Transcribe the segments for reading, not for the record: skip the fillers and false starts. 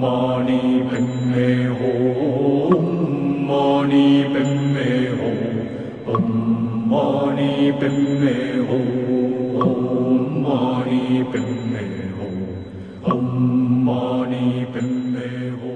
mani padme hum. Mani padme hum. Om mani padme hum. Mani padme hum. Om mani padme hum.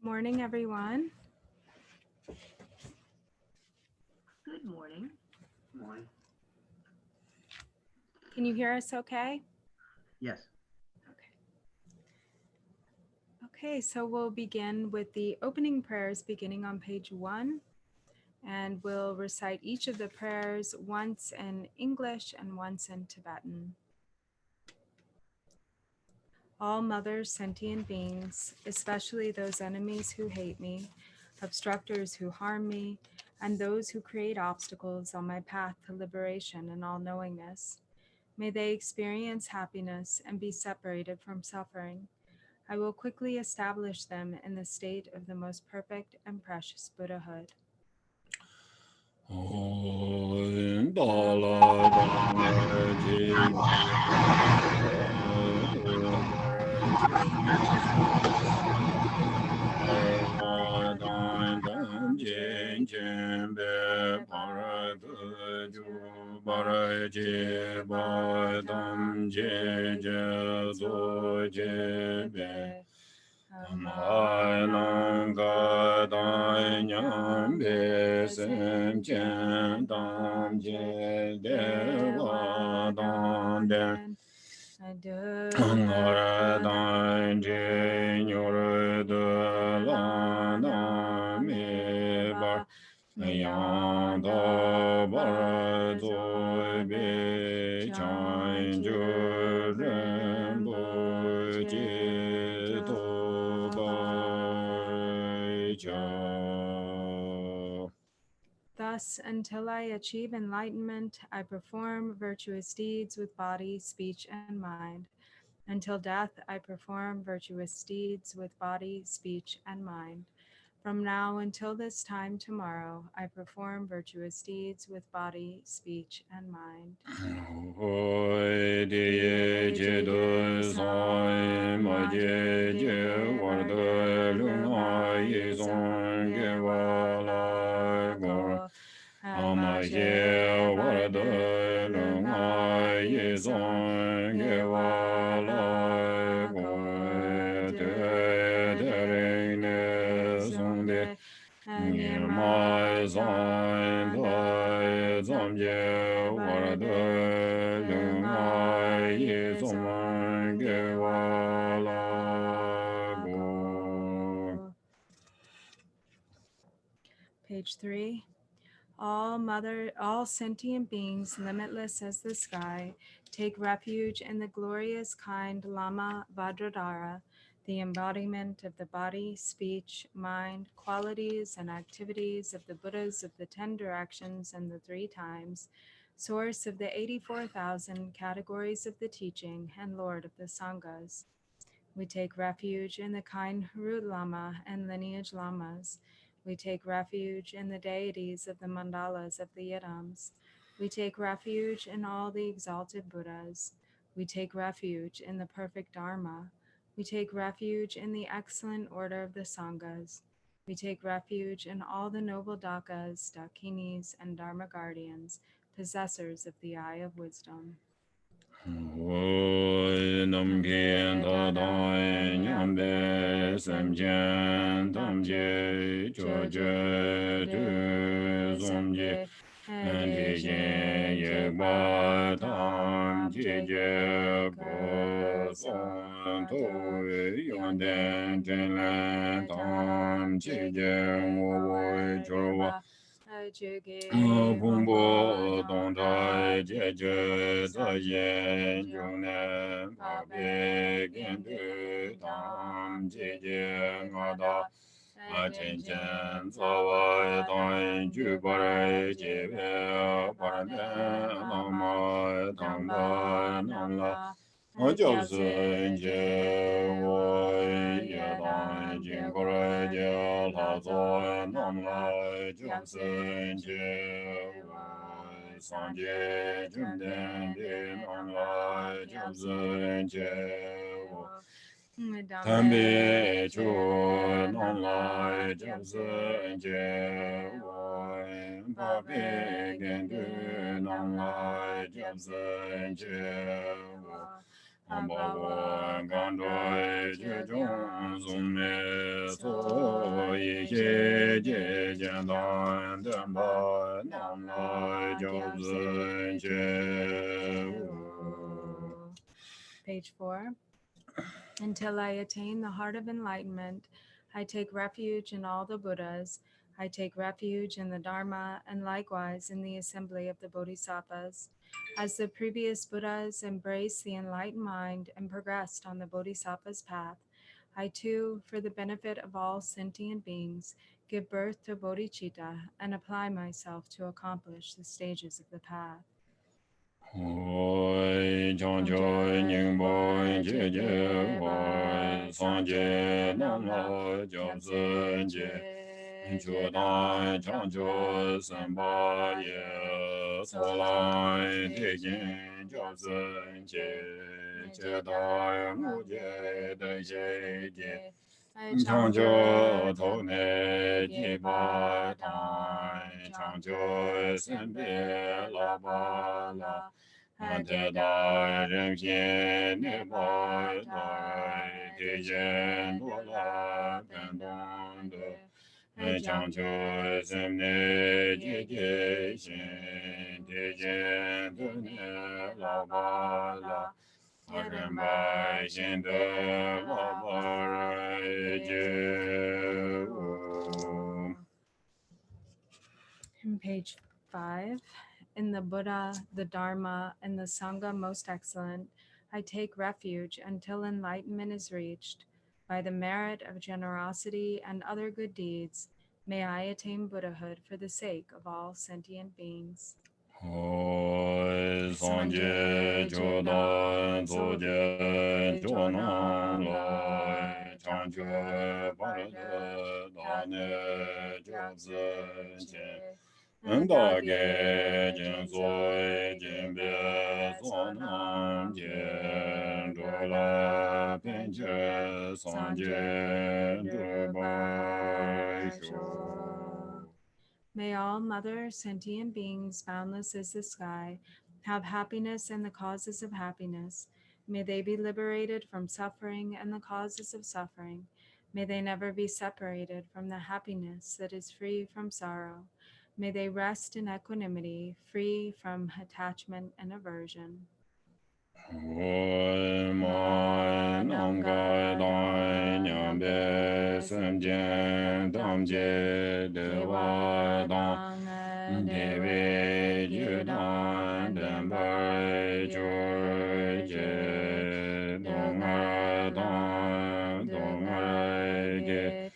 Morning, everyone. Good morning. Good morning. Can you hear us okay? Yes. Okay, so we'll begin with the opening prayers beginning on page 1. And we'll recite each of the prayers once in English and once in Tibetan. All mothers, sentient beings, especially those enemies who hate me, obstructors who harm me, and those who create obstacles on my path to liberation and all-knowingness, may they experience happiness and be separated from suffering. I will quickly establish them in the state of the most perfect and precious Buddhahood. Thus, until I achieve enlightenment, I perform virtuous deeds with body, speech, and mind. Until death, I perform virtuous deeds with body, speech, and mind. From now until this time tomorrow, I perform virtuous deeds with body, speech, and mind. Page 3. All sentient beings, limitless as the sky, take refuge in the glorious kind Lama Vajradhara, the embodiment of the body, speech, mind, qualities, and activities of the Buddhas of the 10 directions and the 3 times, source of the 84,000 categories of the teaching, and Lord of the Sanghas. We take refuge in the kind Harut Lama and lineage Lamas. We take refuge in the deities of the mandalas of the Yidams. We take refuge in all the exalted Buddhas. We take refuge in the perfect Dharma. We take refuge in the excellent order of the Sanghas. We take refuge in all the noble Dakas, Dakinis, and Dharma guardians, possessors of the eye of wisdom. Namgen Tadai Nyambe Semjen Tamje Choje Du Zomje Ndijen Yegba Tam Jije Go Son To Yonden Tenlen Tam Jije Wo Jorwa jugi Bumbo Dongzhai Jie Zayen Yongnen Babe Gendu Dam Jie Ngada Chen Chen Zawai Dan Ju Barai Jie Parane Lama Tangba Namla Jiao Zhen Jie Wai Ye Dan Jing Barai Jie La Zoi Nam Lai Jiao Zhen Jie Wai San Jie Jun Den Di Nam Lai Jiao Zhen Jie Wai Tambe Chu Nam Lai Jiao Zhen Jie Wai Babe Gendu Nam Lai Jiao Zhen Jie Wai Amba Gandoi Jejong Zume So Yi Jie Jie Jian Dan Denba Nam Lai Jiao Zhen Jie Wu. Page 4. Until I attain the heart of enlightenment, I take refuge in all the Buddhas. I take refuge in the Dharma and likewise in the assembly of the Bodhisattvas. As the previous Buddhas embraced the enlightened mind and progressed on the Bodhisattva's path, I too, for the benefit of all sentient beings, give birth to bodhicitta and apply myself to accomplish the stages of the path. Hoi Chang Choi Ning Boi Jie Jie Wai San Jie Nam Lai Jiao Zhen Jie Chu Dai Chang Choi Sen Ba Ye So Lai Di Jin Jiao Zhen Jie Jie Dai Mu Jie Dai Jie Jie Chang Choi To Ne Ji Ba Tai Chang Choi Sen Bi La Ba La Ante Dai Ren Xian Ne Bai Dai Di Yen Du La Ben Dong De Chang Choi Sen Ne Ji Ji Xin Di Yen Du Ne La Ba La Ren Bai Xin De La Ba Rai Jie Wu. In page 5, in the Buddha, the Dharma, and the Sangha most excellent, I take refuge until enlightenment is reached. By the merit of generosity and other good deeds, may I attain Buddhahood for the sake of all sentient beings. Hoi San Jie Jiu Dan Zu Jie Jiu Nan Lai Chang Jue Ba De Da Ne Jiu Zhen Jie En Da Ge Jin Zui Jin Bie Zuo Nan Jie Zhu La Bin Jie San Jie Zhu Bai Shu. May all mother sentient beings, boundless as the sky, have happiness and the causes of happiness. May they be liberated from suffering and the causes of suffering. May they never be separated from the happiness that is free from sorrow. May they rest in equanimity, free from attachment and aversion. Hoi Mai Nam Gai Dai Nyam Be Sem Jian Dam Jie De Wai Dang De Wei Ju Dan Den Bai Ju Jie Dong Ai Dan Dong Ai Ge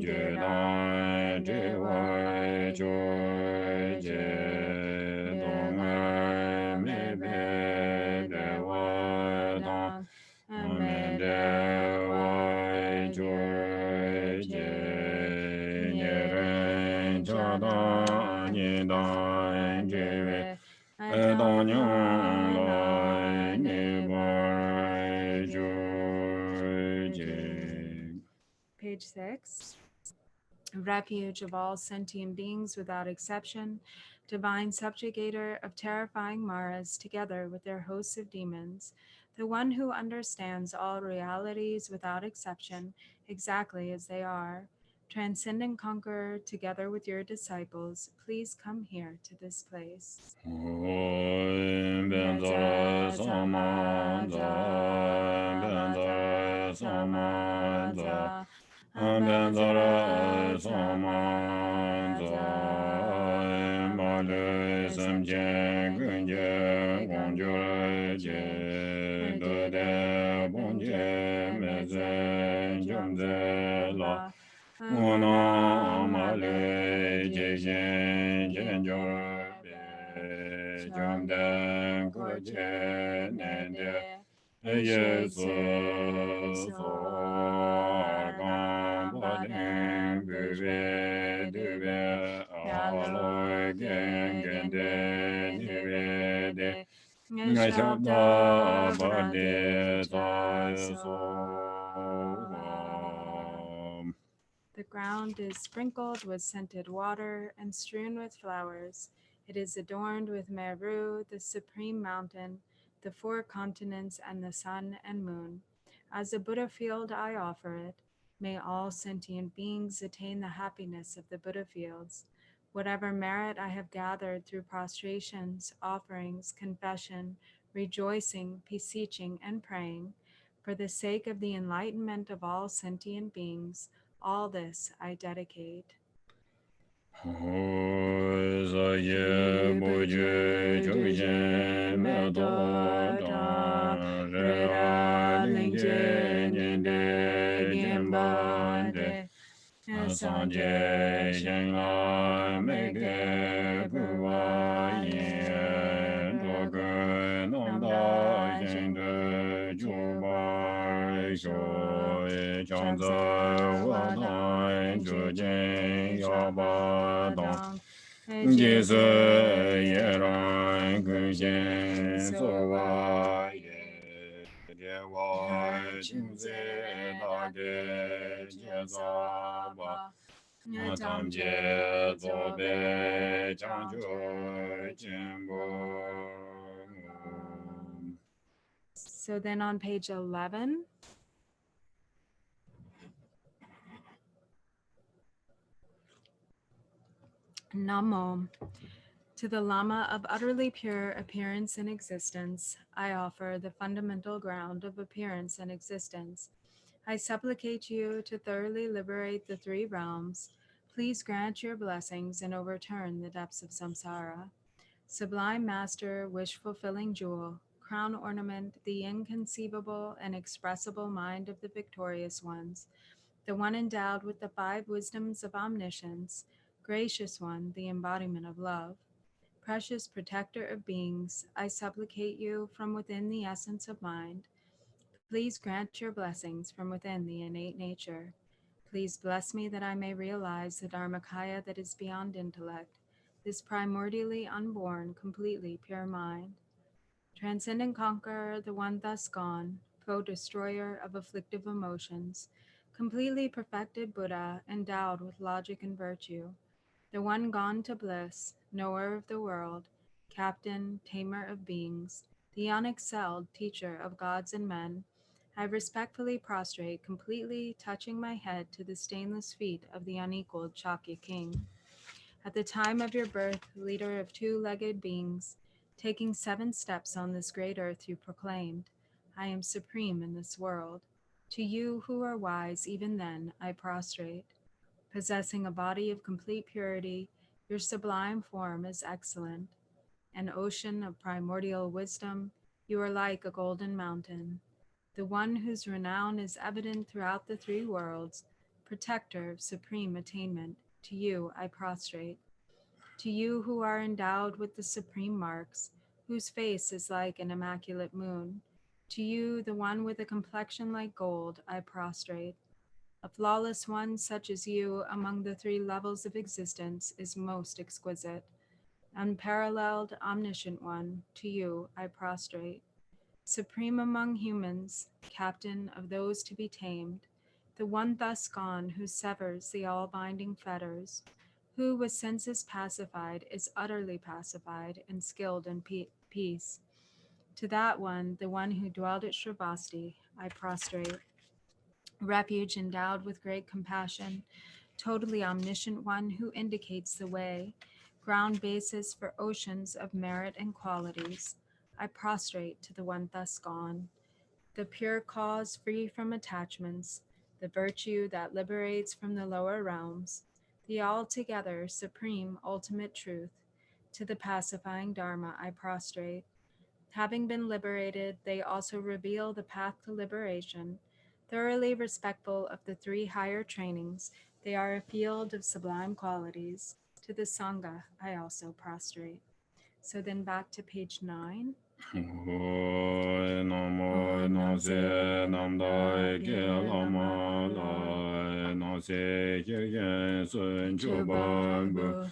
Ju Dan Ji Wai Ju Jie Dong Ai Me Be De Wai Dang Me De Wai Ju Jie Nye Ren Cha Dan Nye Dan Ji Wei Dang Nyang Lai Nye Bai Ju Jie. Page 6. Refuge of all sentient beings without exception, divine subjugator of terrifying Maras together with their hosts of demons, the one who understands all realities without exception exactly as they are, transcendent conqueror together with your disciples, please come here to this place. Hoi Benza Samanza Benza Samanza Benza Samanza jen gun je gong ju je de de bong je me zen jom ze la Una ma le je jen jen jo be jom den go je ne de ye su so gan ba den bu be du be a lo gen gen de ni be de nga shab da ba de za so The ground is sprinkled with scented water and strewn with flowers. It is adorned with Meru, the supreme mountain, the four continents, and the sun and moon. As a Buddha field, I offer it. May all sentient beings attain the happiness of the Buddha fields. Whatever merit I have gathered through prostrations, offerings, confession, rejoicing, beseeching, and praying, for the sake of the enlightenment of all sentient beings, all this I dedicate. Za ye bo je jo jen me do dan re ra ling je nyen de gen ba de san je yen la me ge bu wa yin do ge nam da jen de ju ba sho ye chang za wa dan ju jen ya ba dong ji se ye ran gu jen so wa ye ye wa jin ze da ge jie za ba tam jie zo be chang ju jin bo So then on page 11, Namo. To the Lama of utterly pure appearance and existence, I offer the fundamental ground of appearance and existence. I supplicate you to thoroughly liberate the three realms. Please grant your blessings and overturn the depths of samsara. Sublime Master, wish-fulfilling jewel, crown ornament, the inconceivable and expressible mind of the victorious ones, the one endowed with the five wisdoms of omniscience, gracious one, the embodiment of love. Precious protector of beings, I supplicate you from within the essence of mind. Please grant your blessings from within the innate nature. Please bless me that I may realize the Dharmakaya that is beyond intellect, this primordially unborn, completely pure mind. Transcendent conqueror, the one thus gone, foe destroyer of afflictive emotions, completely perfected Buddha, endowed with logic and virtue, the one gone to bliss, knower of the world, captain, tamer of beings, the unexcelled teacher of gods and men, I respectfully prostrate, completely touching my head to the stainless feet of the unequaled Shakya king. At the time of your birth, leader of two-legged beings, taking 7 steps on this great earth, you proclaimed, I am supreme in this world. To you who are wise, even then, I prostrate. Possessing a body of complete purity, your sublime form is excellent. An ocean of primordial wisdom, you are like a golden mountain. The one whose renown is evident throughout the 3 worlds, protector of supreme attainment, to you I prostrate. To you who are endowed with the supreme marks, whose face is like an immaculate moon, to you, the one with a complexion like gold, I prostrate. A flawless one such as you among the 3 levels of existence is most exquisite. Unparalleled, omniscient one, to you I prostrate. Supreme among humans, captain of those to be tamed, the one thus gone who severs the all-binding fetters, who with senses pacified is utterly pacified and skilled in peace. To that one, the one who dwelled at Shravasti, I prostrate. Refuge endowed with great compassion, totally omniscient one who indicates the way, ground basis for oceans of merit and qualities, I prostrate to the one thus gone. The pure cause free from attachments, the virtue that liberates from the lower realms, the altogether supreme ultimate truth, To the pacifying Dharma, I prostrate. Having been liberated, they also reveal the path to liberation. Thoroughly respectful of the three higher trainings, they are a field of sublime qualities. To the Sangha, I also prostrate. So then back to page 9. Namo Nase Namdai Ge Lama Lai Nase Kirgen Sun Chuban Bu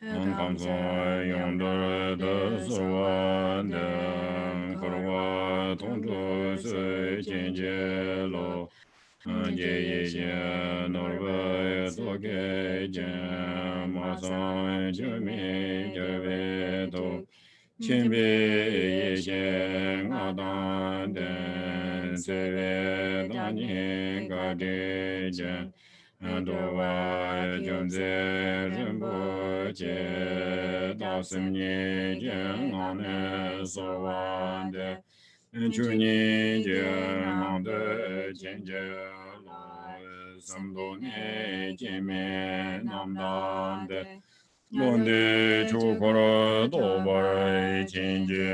Kam Soy Yongdar De Surwan Den Korwa Tongzhu Sui Jin Je Lo Je Ye Je Norway Soke Jen Ma San Je Mi Je Ve Do Chimbe ye shen nga dan den se ve dan yin ga de jen do wa jun ze ren bo che da sim ni jen nga ne so wan de chu ni jen nga de jen je lo sam do ne jen me nam dan de Londe chukura dobar chinje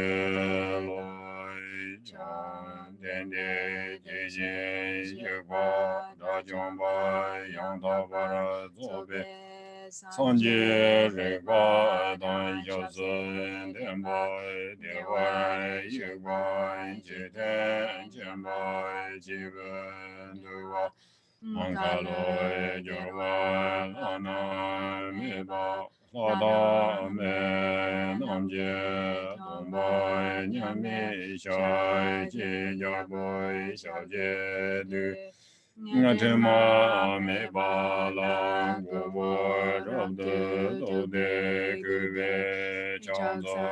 loi chan dende jejin yekwa da jomba yang da bara zobe sanje rekwa dan yosun denba dewa yekwa jiten jemba jiben duwa Mankalo jorwa lana meba Lada me namje tombai nyami shai chi yarboi shaje du Ngatema me bala gobo rabde lode kube chanza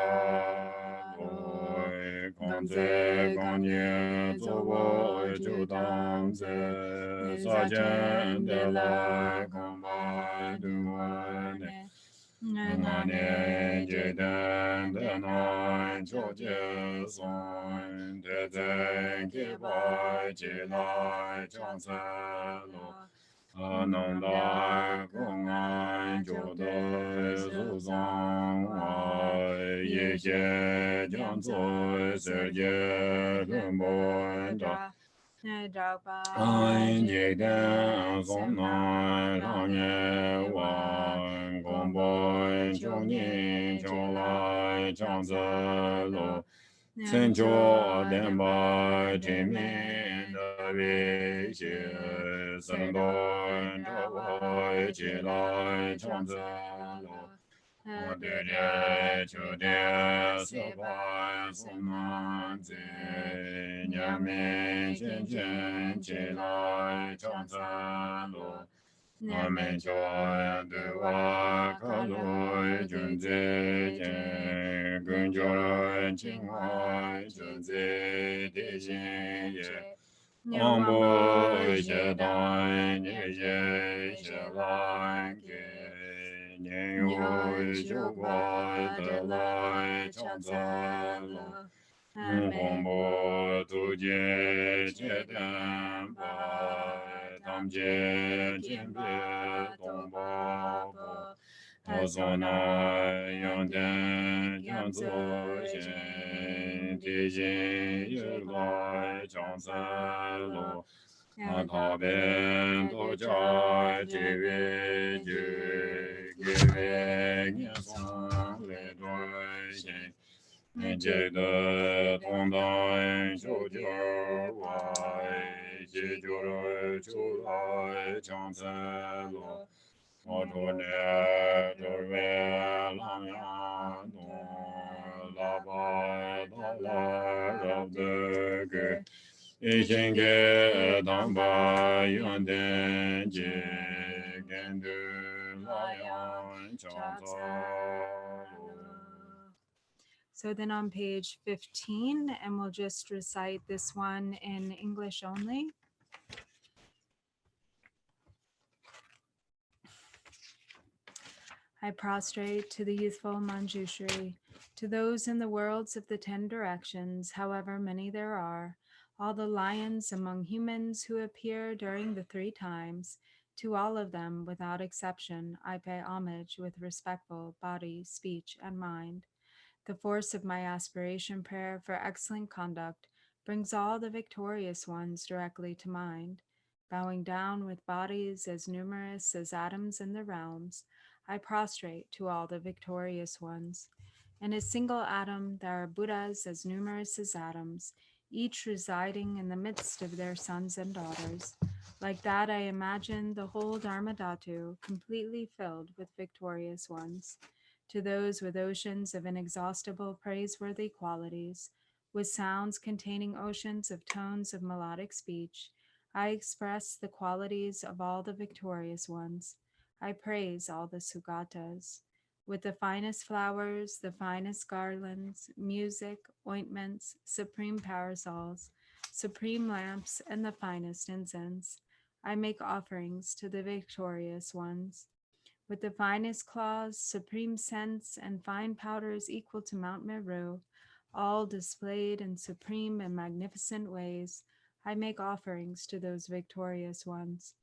loi kanze kanye zobo chudanze sajen de lai kombai duwane Ngane jeden denai choje son de den ke bai je lai chang sa lo ananda kongai jo de su zang wai ye je jiang zui se je ren bo da Anh ye dan song nai lang ye wan gong boi chong yin chong lai chang ze lo chen chuo dian bai jin min de wei xie sen doi zhe wai ji lai chang ze lo我的人就的是把什么子，人民渐渐起来唱山路，我们就对我靠路君子间，跟着人情怀君子的心也。王不谢单，你也谢来给。年有九怪得来长在路，黄波渡劫劫单白，当劫见别东巴波，我所乃阳间将作现，地心也来长在路。他边都在这边就给别年松来对线，你记得同当小酒外，解决了出来讲在路，我昨天这边狼牙弄喇叭到了绕的给。一心给当把原点结，跟着那样唱走。 So then on page 15, and we'll just recite this one in English only. I prostrate to the youthful Manjushri, to those in the worlds of the 10 directions, however many there are, all the lions among humans who appear during the 3 times, To all of them, without exception, I pay homage with respectful body, speech, and mind. The force of my aspiration prayer for excellent conduct brings all the victorious ones directly to mind. Bowing down with bodies as numerous as atoms in the realms, I prostrate to all the victorious ones. In a single atom, there are Buddhas as numerous as atoms, each residing in the midst of their sons and daughters. Like that, I imagine the whole Dharmadhatu completely filled with victorious ones. To those with oceans of inexhaustible praiseworthy qualities, with sounds containing oceans of tones of melodic speech, I express the qualities of all the victorious ones. I praise all the Sugatas. With the finest flowers, the finest garlands, music, ointments, supreme parasols, supreme lamps, and the finest incense, I make offerings to the victorious ones. With the finest claws, supreme scents, and fine powders equal to Mount Meru, all displayed in supreme and magnificent ways, I make offerings to those victorious ones.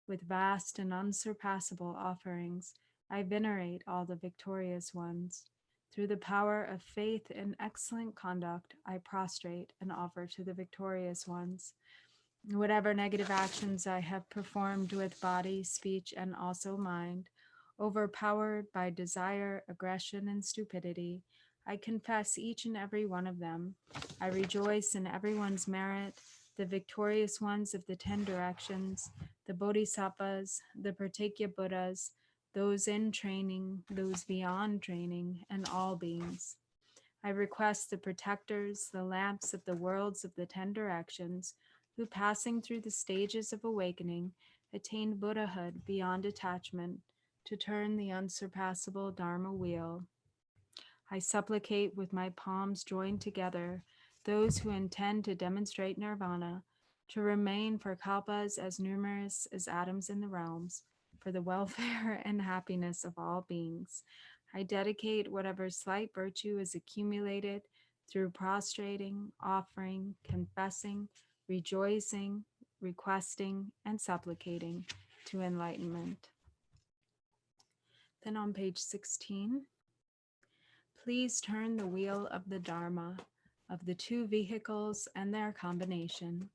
With vast and unsurpassable offerings, I venerate all the victorious ones. Through the power of faith and excellent conduct, I prostrate and offer to the victorious ones. Whatever negative actions I have performed with body, speech, and also mind, overpowered by desire, aggression, and stupidity, I confess each and every one of them. I rejoice in everyone's merit, the victorious ones of the 10 directions, the bodhisattvas, the pratyekya Buddhas, those in training, those beyond training, and all beings. I request the protectors, the lamps of the worlds of the 10 directions, who passing through the stages of awakening, attained Buddhahood beyond attachment, to turn the unsurpassable Dharma wheel. I supplicate with my palms joined together those who intend to demonstrate nirvana, to remain for kalpas as numerous as atoms in the realms, for the welfare and happiness of all beings. I dedicate whatever slight virtue is accumulated through prostrating, offering, confessing, rejoicing, requesting, and supplicating to enlightenment. Then on page 16, please turn the wheel of the Dharma, of the two vehicles and their combination,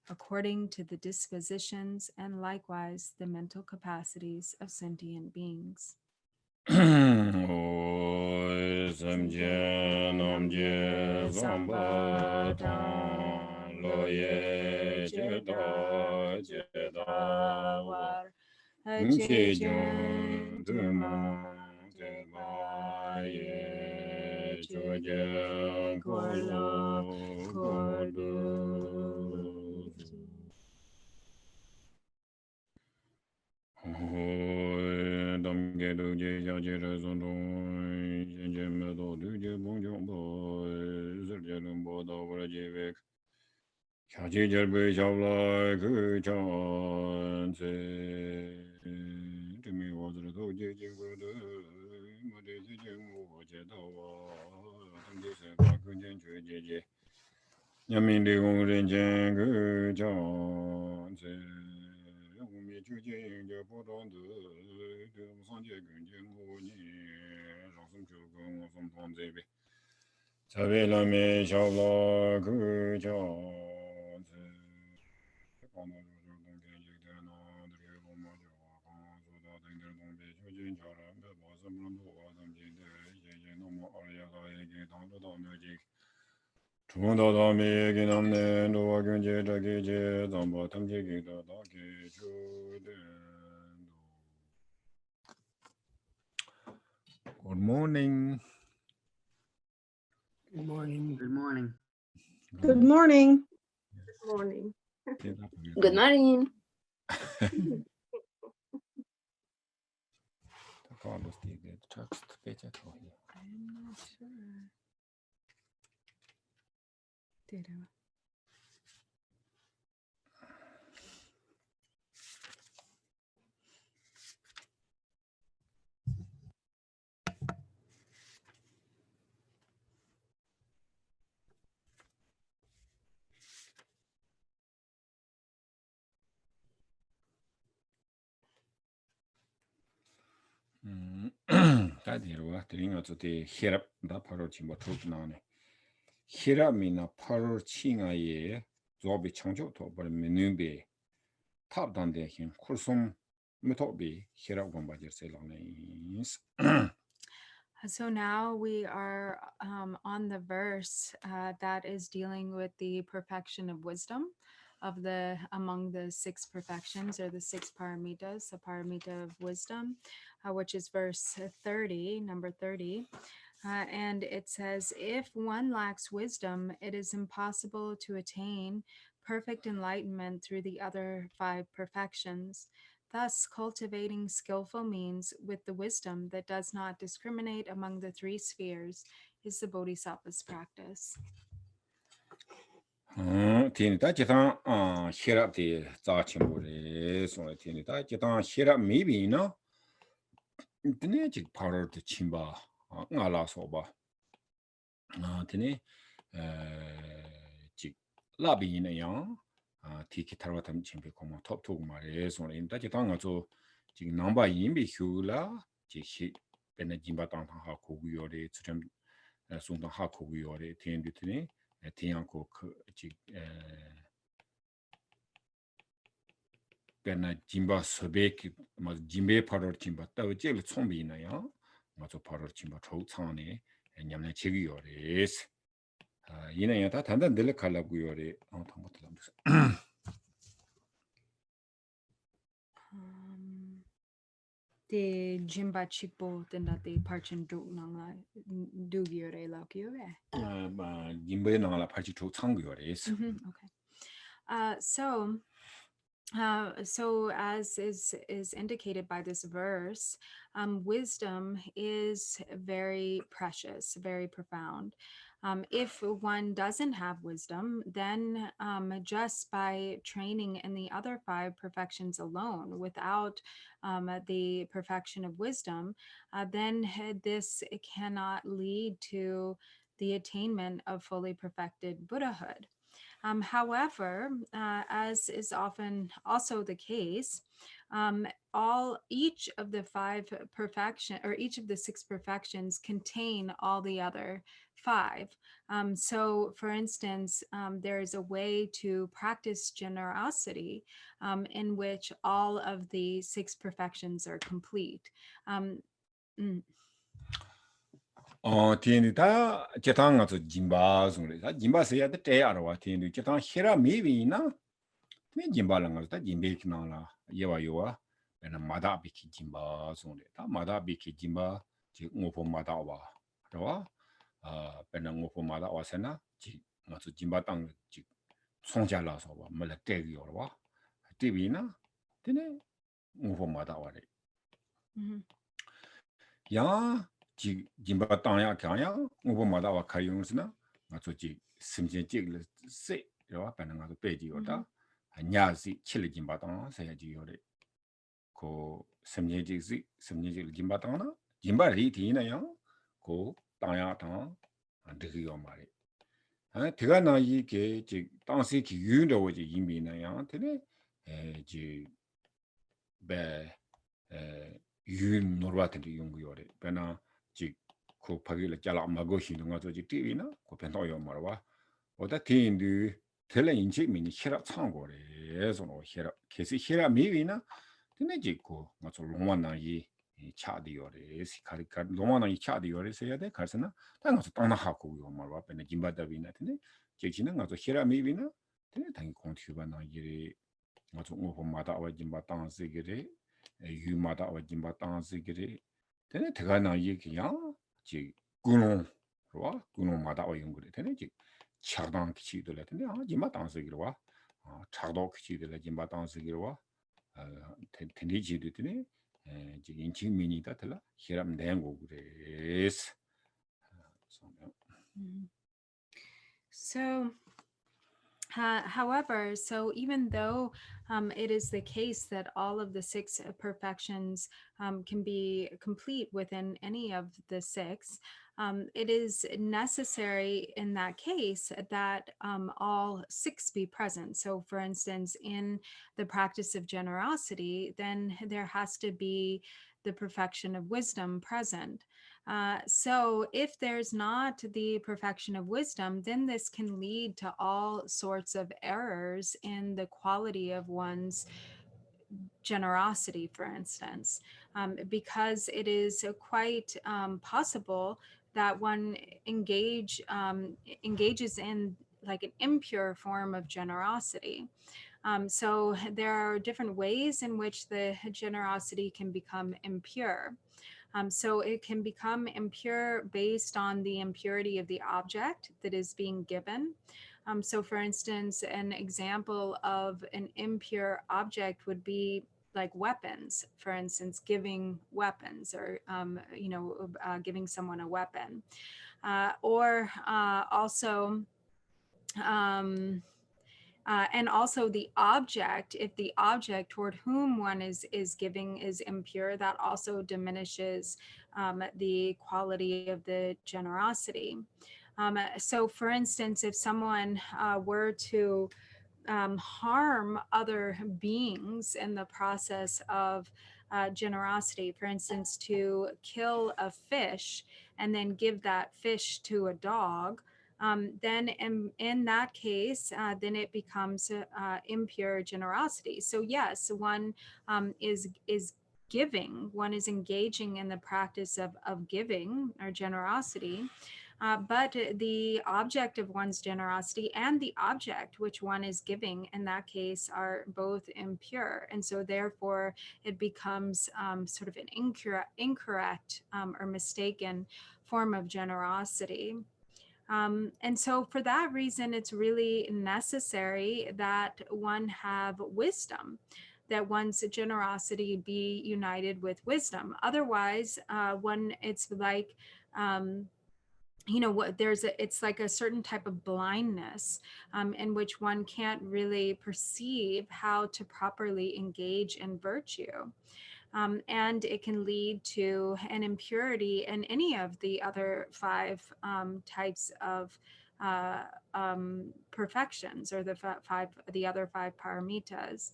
according to the dispositions and likewise the mental capacities of sentient beings. Oi samje namje zamba tang lo ye je da war che jung du mong de ma ye cho je ko lo Dam ge du je ya je re zon dong yin je me do du je bong jong bo zir je lun bo da wa je vek kya je je be xiao lai ge chan ce de mi wo zir do je je gu de mo de je je mu wo je da wa dam je se ba ge jen chue je je Nhân民的工人间个讲这，我们就建议着不断的，对上街跟前我呢，上升就跟我上班这边，这边那边小老个讲这，刚到就是冬天就在那这个罗马就刚说到等点东北就进家了，没把什么多啊，他们现在那么二呀个一个当着到那这。Good morning. Good morning. Good morning. Good morning. Good morning. I'm not sure. Did I? 다디로와 드링어 저때 히랍 나 바로 지금ထုတ်나네 히랍이나 8월 칭아에 조비 창조도 버미는비 탑단데 힘 쿨숨 메토비 히랍 공바지르셀라네스 So now we are on the verse that is dealing with the perfection of wisdom of the among the 6 perfections or the 6 paramitas, the paramita of wisdom, which is verse 30, number 30. And it says, if one lacks wisdom, it is impossible to attain perfect enlightenment through the other 5 perfections. Thus, cultivating skillful means with the wisdom that does not discriminate among the 3 spheres is the Bodhisattva's practice. 티니다 지당 히랍디 자침보레 소레 티니다 지당 히랍 미비나 드네 지 바로 침바 알아서 드네 지 라비네요 티키 타르와탐 침비 고모 톱토고 말에 소레 인다 지당 아주 지금 넘바 인비 휴라 지히 베네 짐바 땅탕 하고 요레 좀 송당 하고 요레 텐디트네 티양코 지 베나 짐바 서베키 뭐 짐베 파로 짐바 따오제를 총비나요 맞아 파로 짐바 초창에 냠내 제기 요레스 이내야 다 단단들 갈라고 요레 당부터 The Jimba Chipo the Parchin Duk Nanga Dugyore Lakure. 짐베 나라 파지 초창 요레스 Okay. So as is indicated by this verse, wisdom is very precious, very profound. If one doesn't have wisdom, then just by training in the other 5 perfections alone, without the perfection of wisdom, then this cannot lead to the attainment of fully perfected Buddhahood. However, as is often also the case, each of the 5 perfection or each of the 6 perfections contain all the other 5. So, for instance, there is a way to practice generosity in which all of the 6 perfections are complete. 티니다 제당 가서 짐바 소레 짐바세야 때 알아와 티니 제당 히라 미비나 티 짐바랑 가서 짐베키 나라 예와 베나 마다 비키 짐바 소레 다 마다 비키 짐바 지 오포 마다 와 그러와 베나 오포 마다 와세나 지 가서 짐바 땅지 송자라서 와 말라 때기요 와 티비나 티네 오포 마다 와레 야 지 짐바 땅야 강야 오버마다 와 가용스나 맞지 심진직을 세 요 반응 가서 빼지요다 냐지 칠리 짐바 땅 세야지 요래 고 심진직지 심진직 짐바 땅나 짐바 리디나요 고 땅야 땅 안되기요 말이 대가 나 이게 지 땅시 기 유인도 지 이미나요 되네 지 유인 노르와트리 용구요래 베나 그 파기를 잘라 마고시는 거 저기 띠비나 그 변도요 말와 어다 티인도 텔레 인지 미니 히라 창고래 소노 히라 계시 히라 미비나 드네지고 맞아 로마나이 차디요래 시카리카 로마나이 차디요래 세야 돼 가르스나 당가서 땅나 하고 요 말와 베네 짐바다비나 드네 제기는 가서 히라 미비나 드네 당이 공티바나 이리 맞아 오고마다 와 짐바 땅스기리 유마다 와 짐바 땅스기리 되네 대가나 얘기야 지 군노와 군노마다 어용그래 되네 지 차당 기치들 했는데 지마 땅스기로 와 차도 기치들 지마 땅스기로 와 텐디지도 되네 지 인칭미니다 들라 히람 내고 그래스 So however, so even though it is the case that all of the 6 perfections can be complete within any of the 6, it is necessary in that case that all 6 be present. So, for instance, in the practice of generosity, then there has to be the perfection of wisdom present. So if there's not the perfection of wisdom, then this can lead to all sorts of errors in the quality of one's generosity, for instance, because it is quite possible that one engages in like an impure form of generosity. So there are different ways in which the generosity can become impure. So it can become impure based on the impurity of the object that is being given. So for instance, an example of an impure object would be like weapons, for instance, giving weapons or, giving someone a weapon. Or also, and also the object, if the object toward whom one is giving is impure, that also diminishes the quality of the generosity. So for instance, if someone were to harm other beings in the process of generosity, for instance, to kill a fish and then give that fish to a dog, then in that case, then it becomes impure generosity. So yes, one is giving, one is engaging in the practice of giving or generosity. But the object of one's generosity and the object which one is giving in that case are both impure. And so therefore it becomes sort of an incorrect or mistaken form of generosity. And so for that reason, it's really necessary that one have wisdom, that one's generosity be united with wisdom. Otherwise, it's like, what it's like a certain type of blindness in which one can't really perceive how to properly engage in virtue. And it can lead to an impurity in any of the other five types of perfections, or the other five paramitas.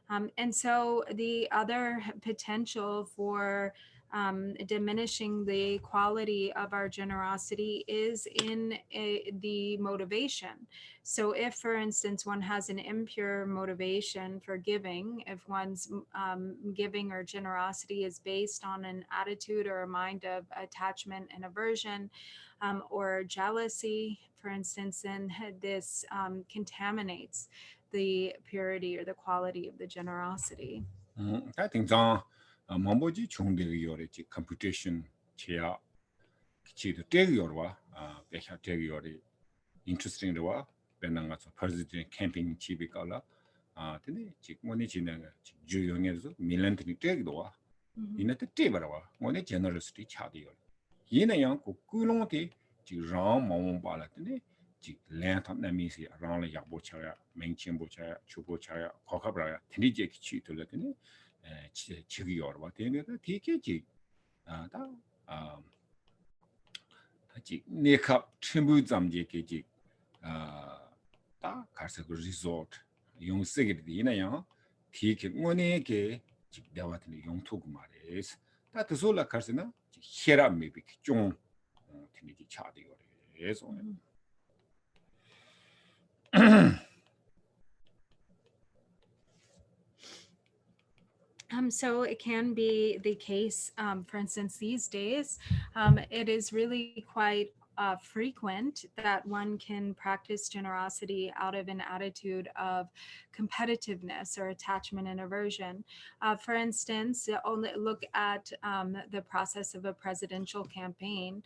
And so the other potential for diminishing the quality of our generosity is in the motivation. So if, for instance, one has an impure motivation for giving, if one's giving or generosity is based on an attitude or a mind of attachment and aversion, or jealousy, for instance, then this contaminates the purity or the quality of the generosity. 다 등장 mamboji 총대기 요리지 computation 제야 기치도 대기 요리와 배샤 대기 요리 interesting 로와 배낭가서 퍼지지 캠핑 집이 깔라 근데 지금 뭐니 지내가 주용에서 밀런트니 대기도와 이네트 대바라와 뭐니 제너럴시티 차디요 얘네양 고꾸롱티 지랑 마음 발았더니 지 랜탑 나미시 아라랑 약보차야 맹친보차야 주보차야 거카브라야 드리제 기치 돌렸더니 지기 열어봐 되는데 되게지 다지 네캅 첨부 잠제게지 다 가서 그 리조트 용세게 되나요 되게 뭐네게 직대와더니 용토고 말이스 다 드솔라 가서나 헤라 메비 좀 되게 차대요 그래서 So it can be the case, for instance, these days, it is really quite frequent that one can practice generosity out of an attitude of competitiveness or attachment and aversion. For instance, only look at the process of a presidential campaign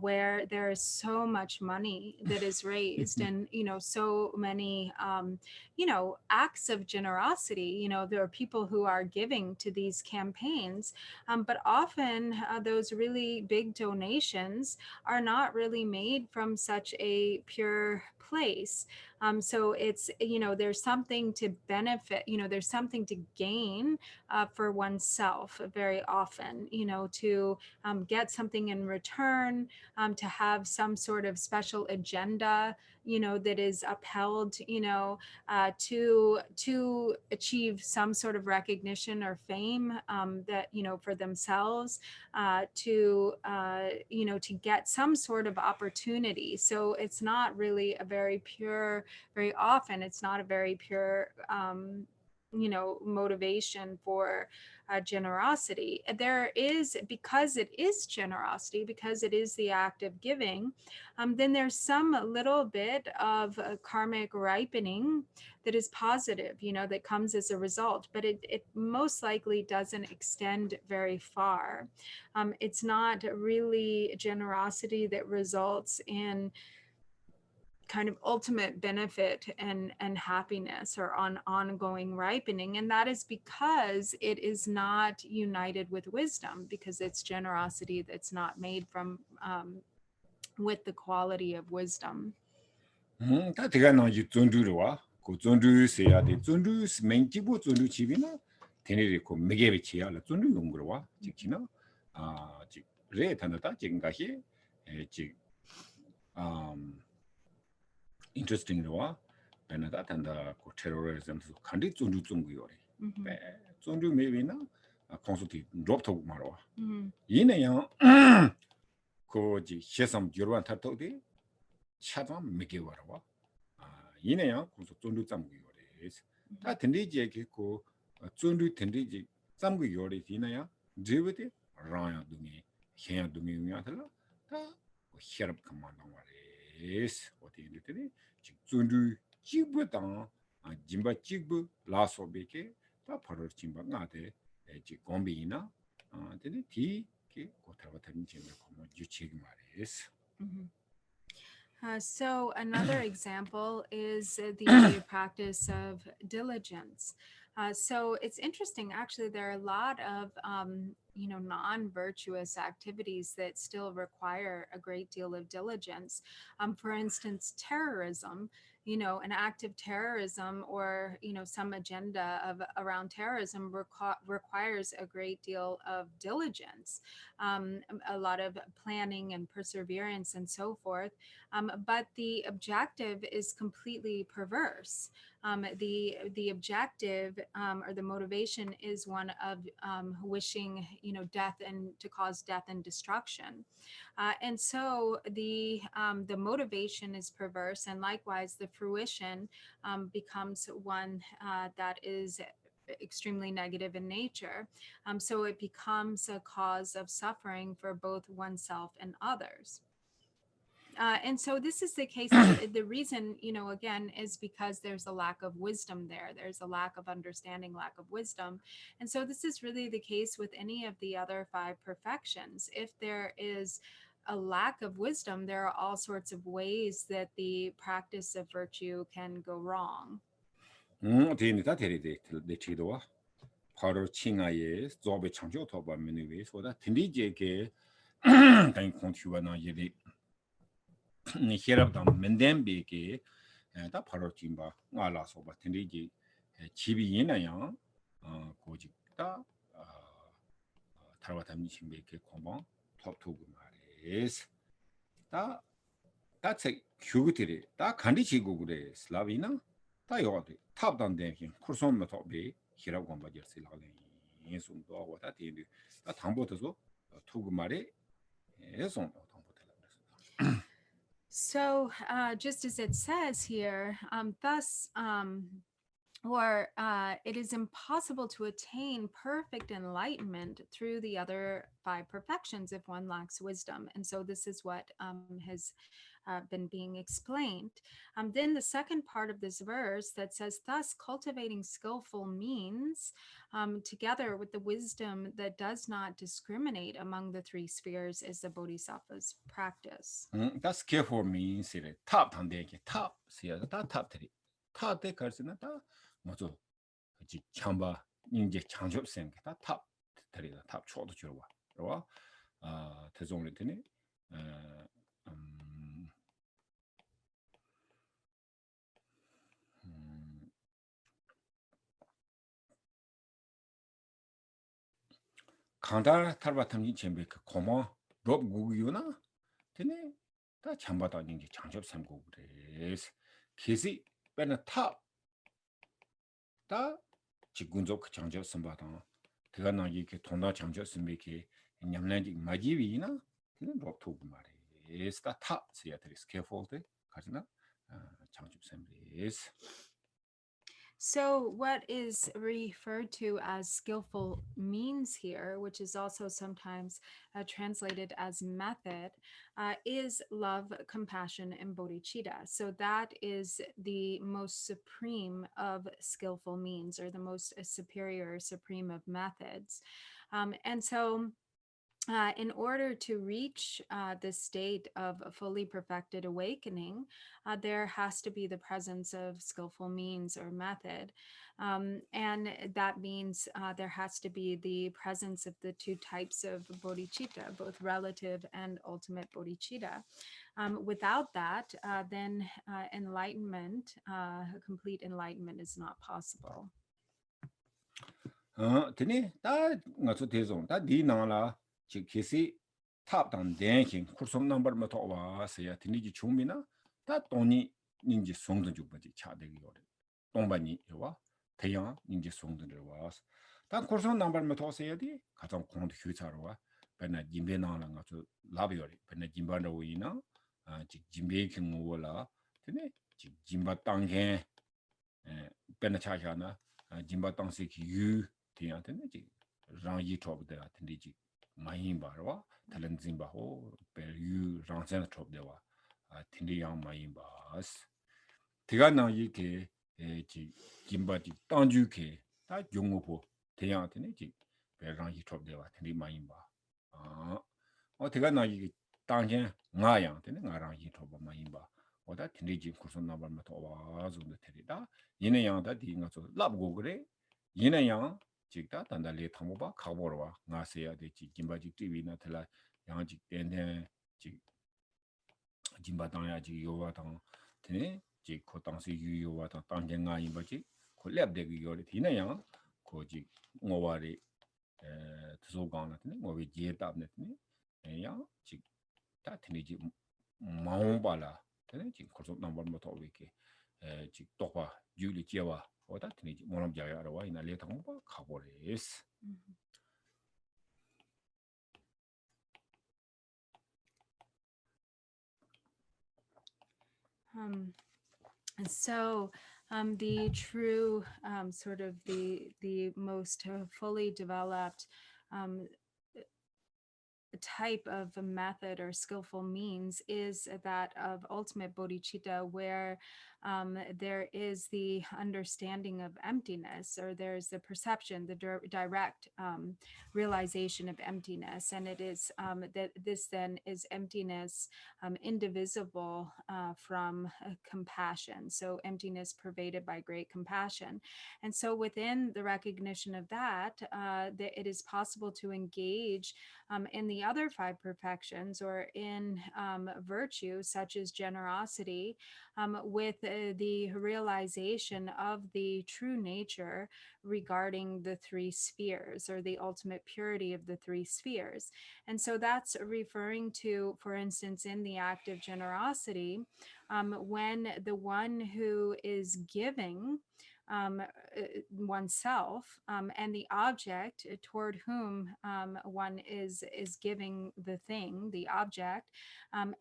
where there is so much money that is raised and, so many, acts of generosity. There are people who are giving to these campaigns, but often those really big donations are not really made from such a pure place. So it's, there's something to benefit, there's something to gain for oneself very often, to get something in return, to have some sort of special agenda, that is upheld, to achieve some sort of recognition or fame, that, for themselves, to get some sort of opportunity. So it's not really a very often it's not a very pure, motivation for generosity. There is, because it is generosity, because it is the act of giving, then there's some little bit of karmic ripening that is positive, that comes as a result, but it most likely doesn't extend very far. It's not really generosity that results in kind of ultimate benefit and happiness or ongoing ripening. And that is because it is not united with wisdom, because it's generosity that's not made from with the quality of wisdom. 다 대가 나지 존주로와 그 존주세야 돼 존주 맹기부 존주 집이나 되네리고 매개비 지야라 존주 용거와 지키나 지 레탄다 지금가시 지 interesting로와 베나다 탄다 고 테러리즘 간디 존주 존구요래 배 존주 매비나 콘서트 드롭토 마로 이내야 그지 시섬 유로한 타토디 차담 매개와라 이내야 그래서 존주 잠고 요래 다 든디지 그 존주 든디지 잠고 요래 이내야 제베데 라야 동이 해야 동이 용야들라 다 히럽 그만한 와레스 어디 있는데 존주 지부다 짐바 지부 라소베게 다 바로 짐바 나데 지 곰비나 근데 디게 고타바타는 짐을 como 유치기 말레스 So another example is the practice of diligence. So it's interesting, actually, there are a lot of, non-virtuous activities that still require a great deal of diligence. For instance, terrorism, an act of terrorism or, some agenda around terrorism requires a great deal of diligence, a lot of planning and perseverance and so forth. But the objective is completely perverse. The objective or the motivation is one of wishing, death and to cause death and destruction. And so the motivation is perverse, and likewise the fruition becomes one that is extremely negative in nature. So it becomes a cause of suffering for both oneself and others. And so this is the case. The reason, again, is because there's a lack of wisdom there. There's a lack of understanding, lack of wisdom. And so this is really the case with any of the other 5 perfections. If there is a lack of wisdom, there are all sorts of ways that the practice of virtue can go wrong. 대인이다 대리대 대치도와 바로 칭아예 조배 창조 도바 메뉴에 소다 딘디제게 단 콘티와나 예리 히랍다 맨덴비게 다 바로 팀바 알아서 봐 딘디지 집이 있나요 고직다 타와담니 신베게 공방 톱토그 말이스 다 다책 휴그들이 다 간디 지고 그래 슬라비나 다 요데 탑단데 쿠르솜 토비 히라고 공바지르스 라네 예숨도 하고 다 되는데 다 당보도서 토그 말에 예송 So just as it says here, thus, it is impossible to attain perfect enlightenment through the other 5 perfections if one lacks wisdom. And so this is what has been being explained. Then the second part of this verse that says, thus cultivating skillful means together with the wisdom that does not discriminate among the 3 spheres is the Bodhisattva's practice. That's careful means it top and they get top see that top three top they 가르치는 다 뭐죠 지 참바 인제 창조생 다 top three top 초도 줄어와 그러와 대종을 되네 강다 탈바탐이 쳔베 그 고마 롭 구기요나 되네 다 참바다 닌지 장접 삼고 그래서 계시 빼는 탑다 직군적 그 장접 선바다 대가 나 이렇게 돈다 장접 선베게 냠난지 마지위나 되는 롭토고 말해 에스다 타 세야들이 스케폴드 가지나 장접 선베스. So, what is referred to as skillful means here, which is also sometimes translated as method, is love, compassion, and bodhicitta. So, that is the most supreme of skillful means, or the most superior, supreme of methods. And so, in order to reach the state of a fully perfected awakening, there has to be the presence of skillful means or method. And that means there has to be the presence of the two types of bodhicitta, both relative and ultimate bodhicitta. Without that, then enlightenment, complete enlightenment, is not possible. 되네 다 ngazu 대종 다 니나라 지 계시 탑단 댄킹 쿠르솜 넘버만 더 와서야 되니지 중미나 다 돈이 닌지 송도 주버지 차대기 요래 동반이 요와 대양 닌지 송도를 와서 다 쿠르솜 넘버만 더 와서야디 가장 공도 휴자로 와 베나 짐베나라 ngazu 라비요리 베나 짐바로 위나 지 짐베킹 모라 되네 지 짐바 땅게 베나 차샤나 짐바 땅세기 유 되는 지 랑이 톱데가 된지 많이 봐와 달은 짐바호 베유 랑센 톱데와 된디양 많이 봐스 대가나 이게 지 김바지 땅주케 다 용어보 대양 되는지 베랑이 톱데와 된디 많이 봐 대가나 이게 땅에 나양 되는 나랑이 톱 많이 봐 오다 된디지 쿠선 나발마 도와 좀데 테리다 얘네 양다 디가서 랍고 그래 얘네 양 직다 단달리 탐보바 가보러와 나세야 되지 김바지 띠위나 틀라 양직 때네 지 김바당야지 요와당 되네 지 고당시 유요와당 당gen가 임바지 콜랩되기 요리 디네야 고지 ngo와리 드소강나 되네 ngo비 지에답네 되네 야 직다 되네지 마옹발라 되네 지 고속 넘버부터 오게 지 똑바 유리 지와 오다 되네지 모람 자야라와 이나 레탕바 가보레스. So the true sort of the most fully developed type of a method or skillful means is that of ultimate bodhicitta, where there is the understanding of emptiness, or there's the perception, the direct realization of emptiness. And it is that this then is emptiness indivisible from compassion. So emptiness pervaded by great compassion. And so within the recognition of that, it is possible to engage in the other five perfections, or in virtue such as generosity, with the realization of the true nature regarding the three spheres, or the ultimate purity of the three spheres. And so that's referring to, for instance, in the act of generosity, when the one who is giving oneself and the object toward whom one is giving the thing, the object,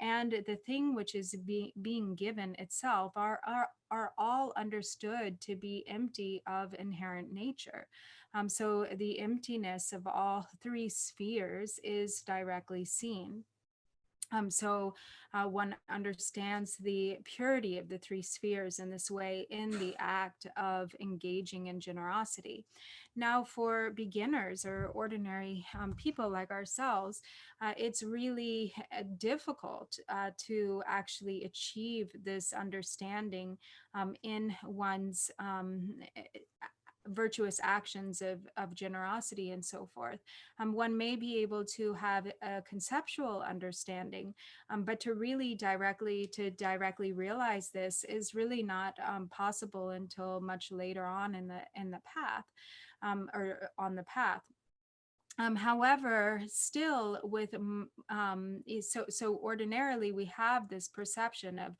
and the thing which is being given itself are all understood to be empty of inherent nature. So the emptiness of all three spheres is directly seen. So one understands the purity of the three spheres in this way in the act of engaging in generosity. Now, for beginners or ordinary people like ourselves, it's really difficult to actually achieve this understanding in one's virtuous actions of generosity and so forth. One may be able to have a conceptual understanding, but to really directly realize this is really not possible until much later on in the path, or on the path. However, still with so ordinarily we have this perception of,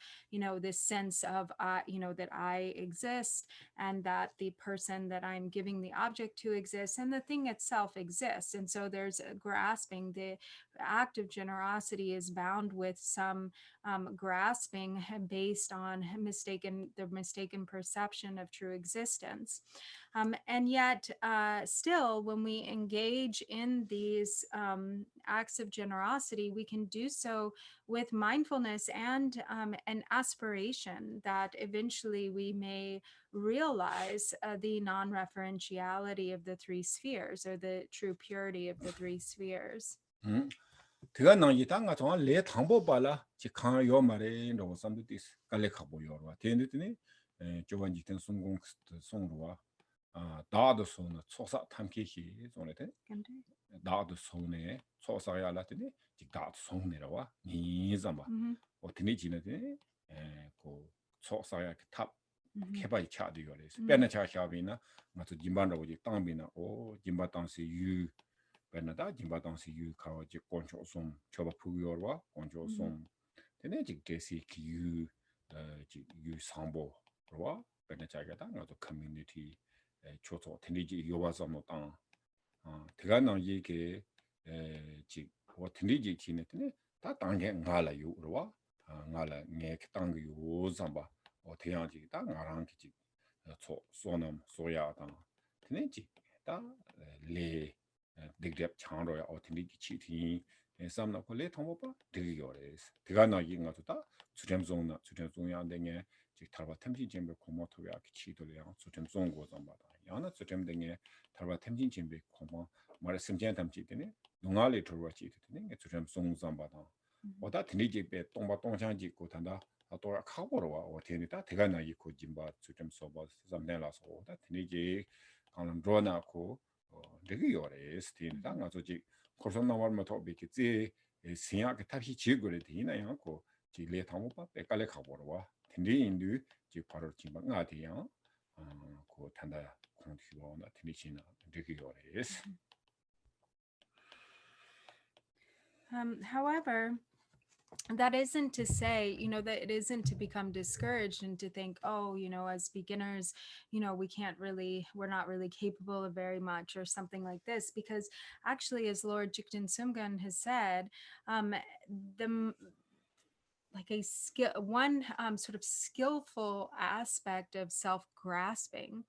this sense of, that I exist, and that the person that I'm giving the object to exists, and the thing itself exists. And so there's a grasping. The act of generosity is bound with some grasping based on the mistaken perception of true existence. And yet, still, when we engage in these acts of generosity, we can do so with mindfulness and an aspiration that eventually we may realize the non-referentiality of the three spheres, or the true purity of the three spheres. 그가 나이다 가 정말 내 당보 발라 지강 요 말에 너 삼도 디스 갈래 가보 요와 되는데 저번 지ten 성공 송로와 다도 손은 초사 탐키히 손에데 다도 손에 초사야 라더니 다도 손내라와 니자마 어떻게 지내데 그 초사야 탑 개발 차도 요래서 빼는 차샤비나 맞아 짐반로 지 땅비나 오 짐바 땅시 유 베나다 짐바 땅시 유 카오지 콘초송 초바 푸요와 콘초송 되네 지 게시 유 유 상보와 베나 차가다 나도 커뮤니티 초초 텐디지 요바서모 땅 대가는 이게 지 텐디지 지네네 다 땅게 nga라 요로와 nga라 네 땅게 요 잠바 태양지 다 nga랑 기지 초 소놈 소야다 텐디지 다레 득랩 창로야 텐디지 치티 삼나 콜레 통보바 되기요레스 대가는 이가 좋다 주점송야되게 즉 탈바 템진 잼베 고모토야 기치도래요 주점송 고점바다 야나 주점등에 탈바 템진 잼베 고모 말에 심전 담지 되네 농알이 들어와지 되네 주점송 잠바다 보다 드니지베 동바 동창지 있고 단다 또 카보로와 어테니다 대가나 이고 짐바 주점소바 잠내라서 오다 드니지 강남 로나고 되게 요레스 티다 가서지 코로나와르마 토비키지 신약 탑시 지구를 되나요 고 지레 당고바 백갈래 가보러와 텐디인도 지 바로 지금 나디요 고 단다 공티고나 텐디시나 되게 요레스 However, that isn't to say, that it isn't to become discouraged and to think, oh, as beginners, we're not really capable of very much, or something like this, because actually, as Lord Jigten Sumgun has said, the like a skill, one sort of skillful aspect of self-grasping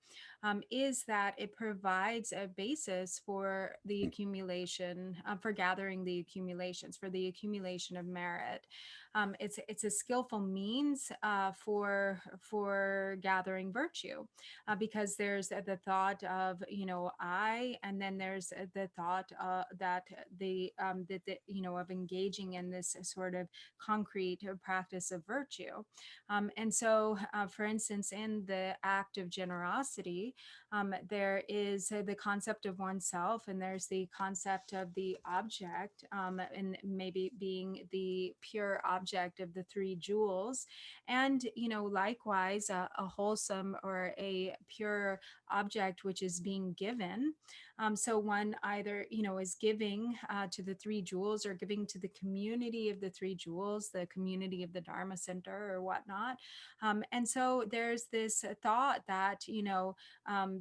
is that it provides a basis for the accumulation, for gathering the accumulations, for the accumulation of merit. It's a skillful means for gathering virtue, because there's the thought of I, and then there's the thought that of engaging in this sort of concrete practice of virtue. And so, for instance, in the act of generosity, there is the concept of oneself, and there's the concept of the object, and maybe being the pure object of the three jewels. And, likewise, a wholesome or a pure object which is being given. So one either, is giving to the three jewels, or giving to the community of the three jewels, the community of the Dharma Center or whatnot. And so there's this thought that,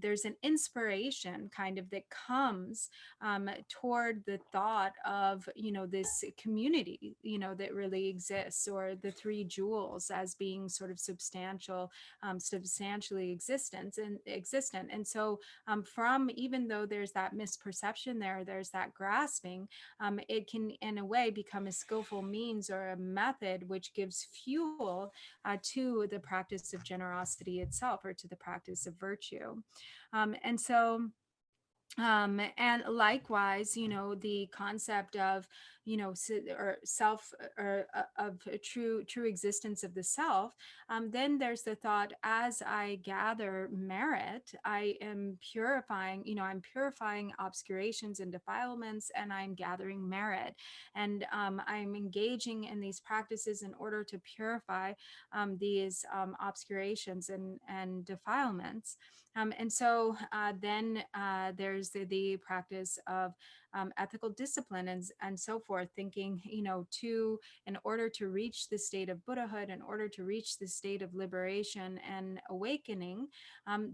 there's an inspiration kind of that comes toward the thought of, this community, that really exists, or the three jewels as being sort of substantially existent. And so from, even though there's that misperception there's that grasping, it can in a way become a skillful means or a method which gives fuel to the practice of generosity itself, or to the practice of virtue. And so and likewise, the concept of, or self, or of a true existence of the self, then there's the thought, as I gather merit, I am purifying, I'm purifying obscurations and defilements, and I'm gathering merit. And I'm engaging in these practices in order to purify these obscurations and defilements. And so then there's there's the practice of ethical discipline and so forth, thinking, in order to reach the state of Buddhahood, in order to reach the state of liberation and awakening,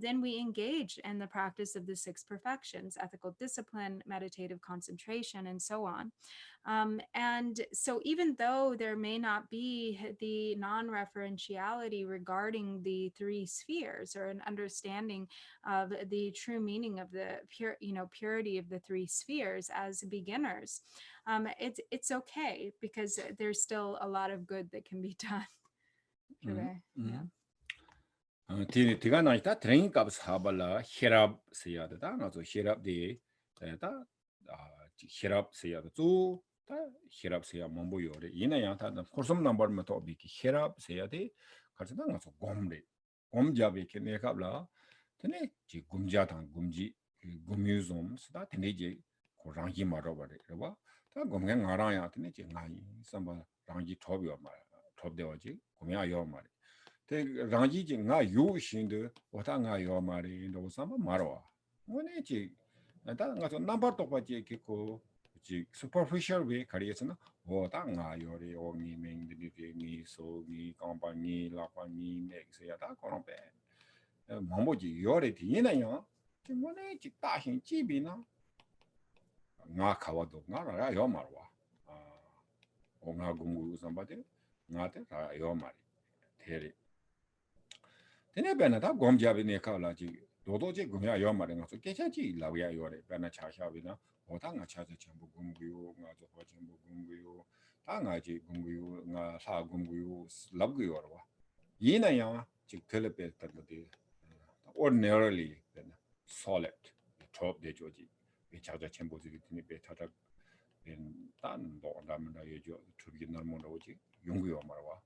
then we engage in the practice of the six perfections: ethical discipline, meditative concentration, and so on. And so even though there may not be the non-referentiality regarding the three spheres, or an understanding of the true meaning of the purity of the three spheres as beginners, it's okay, because there's still a lot of good that can be done. Yeah. Tiga na ita training kap sabala hirab siya da na zo hirab di da hirab siya da zo da hirab siya mambu yore ina yang ta korsum number ma to bi ki hirab siya di karsa da nga zo gomre gomja bi ki ne kap la tene ji gumja tang gumji gumyu zom da tene ji ko rangi ma ro ba de ba ta gomga ngara ya tene ji ngai samba rangi thob yo ma thob de wa ji gomya yo ma 대 랑지지 nga yu 신도 오다 nga 요 말이 너 삼아 말어 뭐네지 나 nga 저 넘버 똑바지 있고 지 superficial way 가리에서는 오다 nga 요리 오니 맹들이 니 소니 컴퍼니 라파니 넥스야 다 거는데 뭐지 요리 뒤에는요 지 뭐네지 다신 집이나 nga 가와도 nga라 요 말와 아 오가 공부 삼바데 nga데 다요 말이 대리 Tene bena ta gomjabi ne kaulaji dodoje gumya yo mare ngaso kechaji lawya yore bena chashabi na oda nga chaja chambu gumguyo nga zo chambu gumguyo ta nga ji gumguyo nga sa gumguyo labguyo wa yina ya ji telepe tadde ordinarily solid top de joji be chaja chambu ji tini be tata ben tan do namna yejo turgi narmona oji yunguyo marwa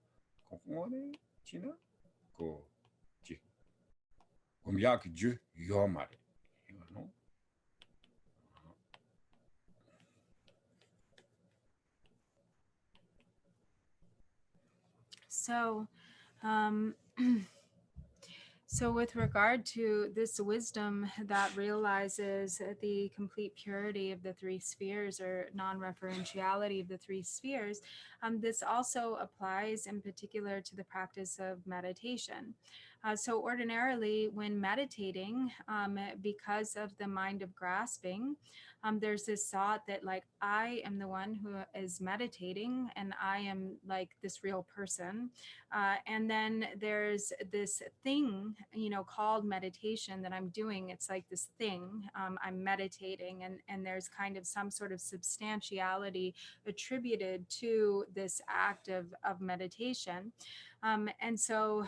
ko ngone china ko gomyak ju yo mare no So so with regard to this wisdom that realizes the complete purity of the three spheres, or non-referentiality of the three spheres, this also applies in particular to the practice of meditation. So ordinarily, when meditating, because of the mind of grasping, there's this thought that, like, I am the one who is meditating, and I am like this real person. And then there's this thing, called meditation that I'm doing. It's like this thing, I'm meditating, and there's kind of some sort of substantiality attributed to this act of meditation. And so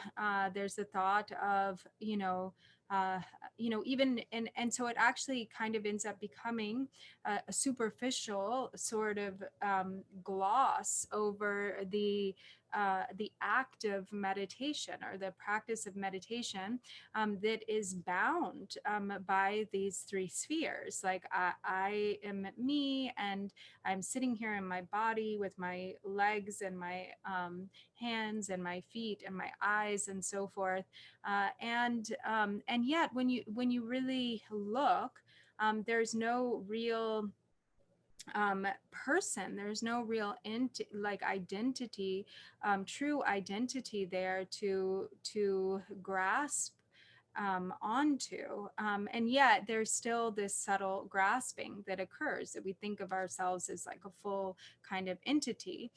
there's the thought of, even, and so it actually kind of ends up becoming a superficial sort of gloss over the act of meditation, or the practice of meditation, that is bound by these three spheres. Like I am me, and I'm sitting here in my body with my legs and my hands and my feet and my eyes and so forth. And yet, when you really look, there's no real person, there's no real identity, true identity there to grasp onto, and yet there's still this subtle grasping that occurs, that we think of ourselves as like a full kind of entity.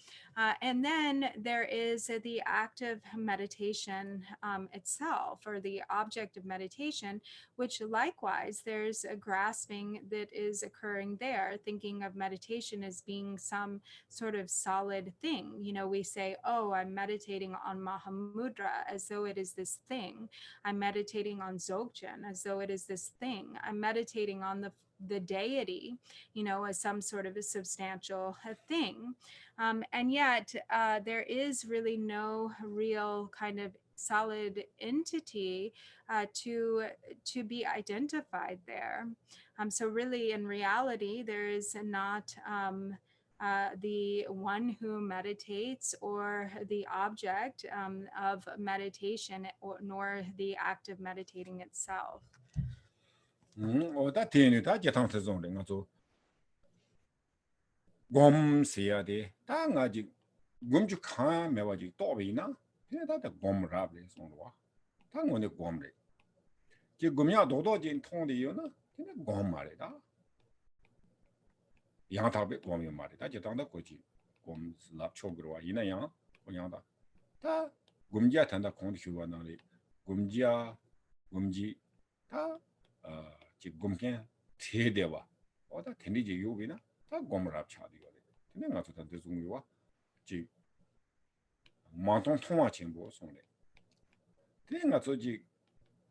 And then there is the act of meditation itself, or the object of meditation, which likewise there's a grasping that is occurring there, thinking of meditation as being some sort of solid thing. We say, oh, I'm meditating on Mahamudra, as though it is this thing. I'm meditating on Dzogchen, as though it is this thing. I'm meditating on the deity, as some sort of a substantial thing. And yet there is really no real kind of solid entity to be identified there. So really, in reality, there is not the one who meditates, or the object of meditation, nor the act of meditating itself. 오다 테니 다 제탕 세종데 가서 곰 세야 돼. 다 아직 곰주 칸 매와지 또 비나. 내가 다 곰라블 송도와. 다 오늘 곰래. 지 곰야 도도진 통디요나. 근데 곰 말이다. 양타베 곰이 말이다. 제탕다 거지. 곰 랍초그로와 이나야. 오냥다. 다 곰지야 탄다 공디 휴와나리. 곰지야 곰지 다 지 곰케 테데와. 오다 텐디지 요비나. 다 곰랍 차디요. 근데 가서 다 대중이와 지 만통 통화 정보 송래. 근데 가서 지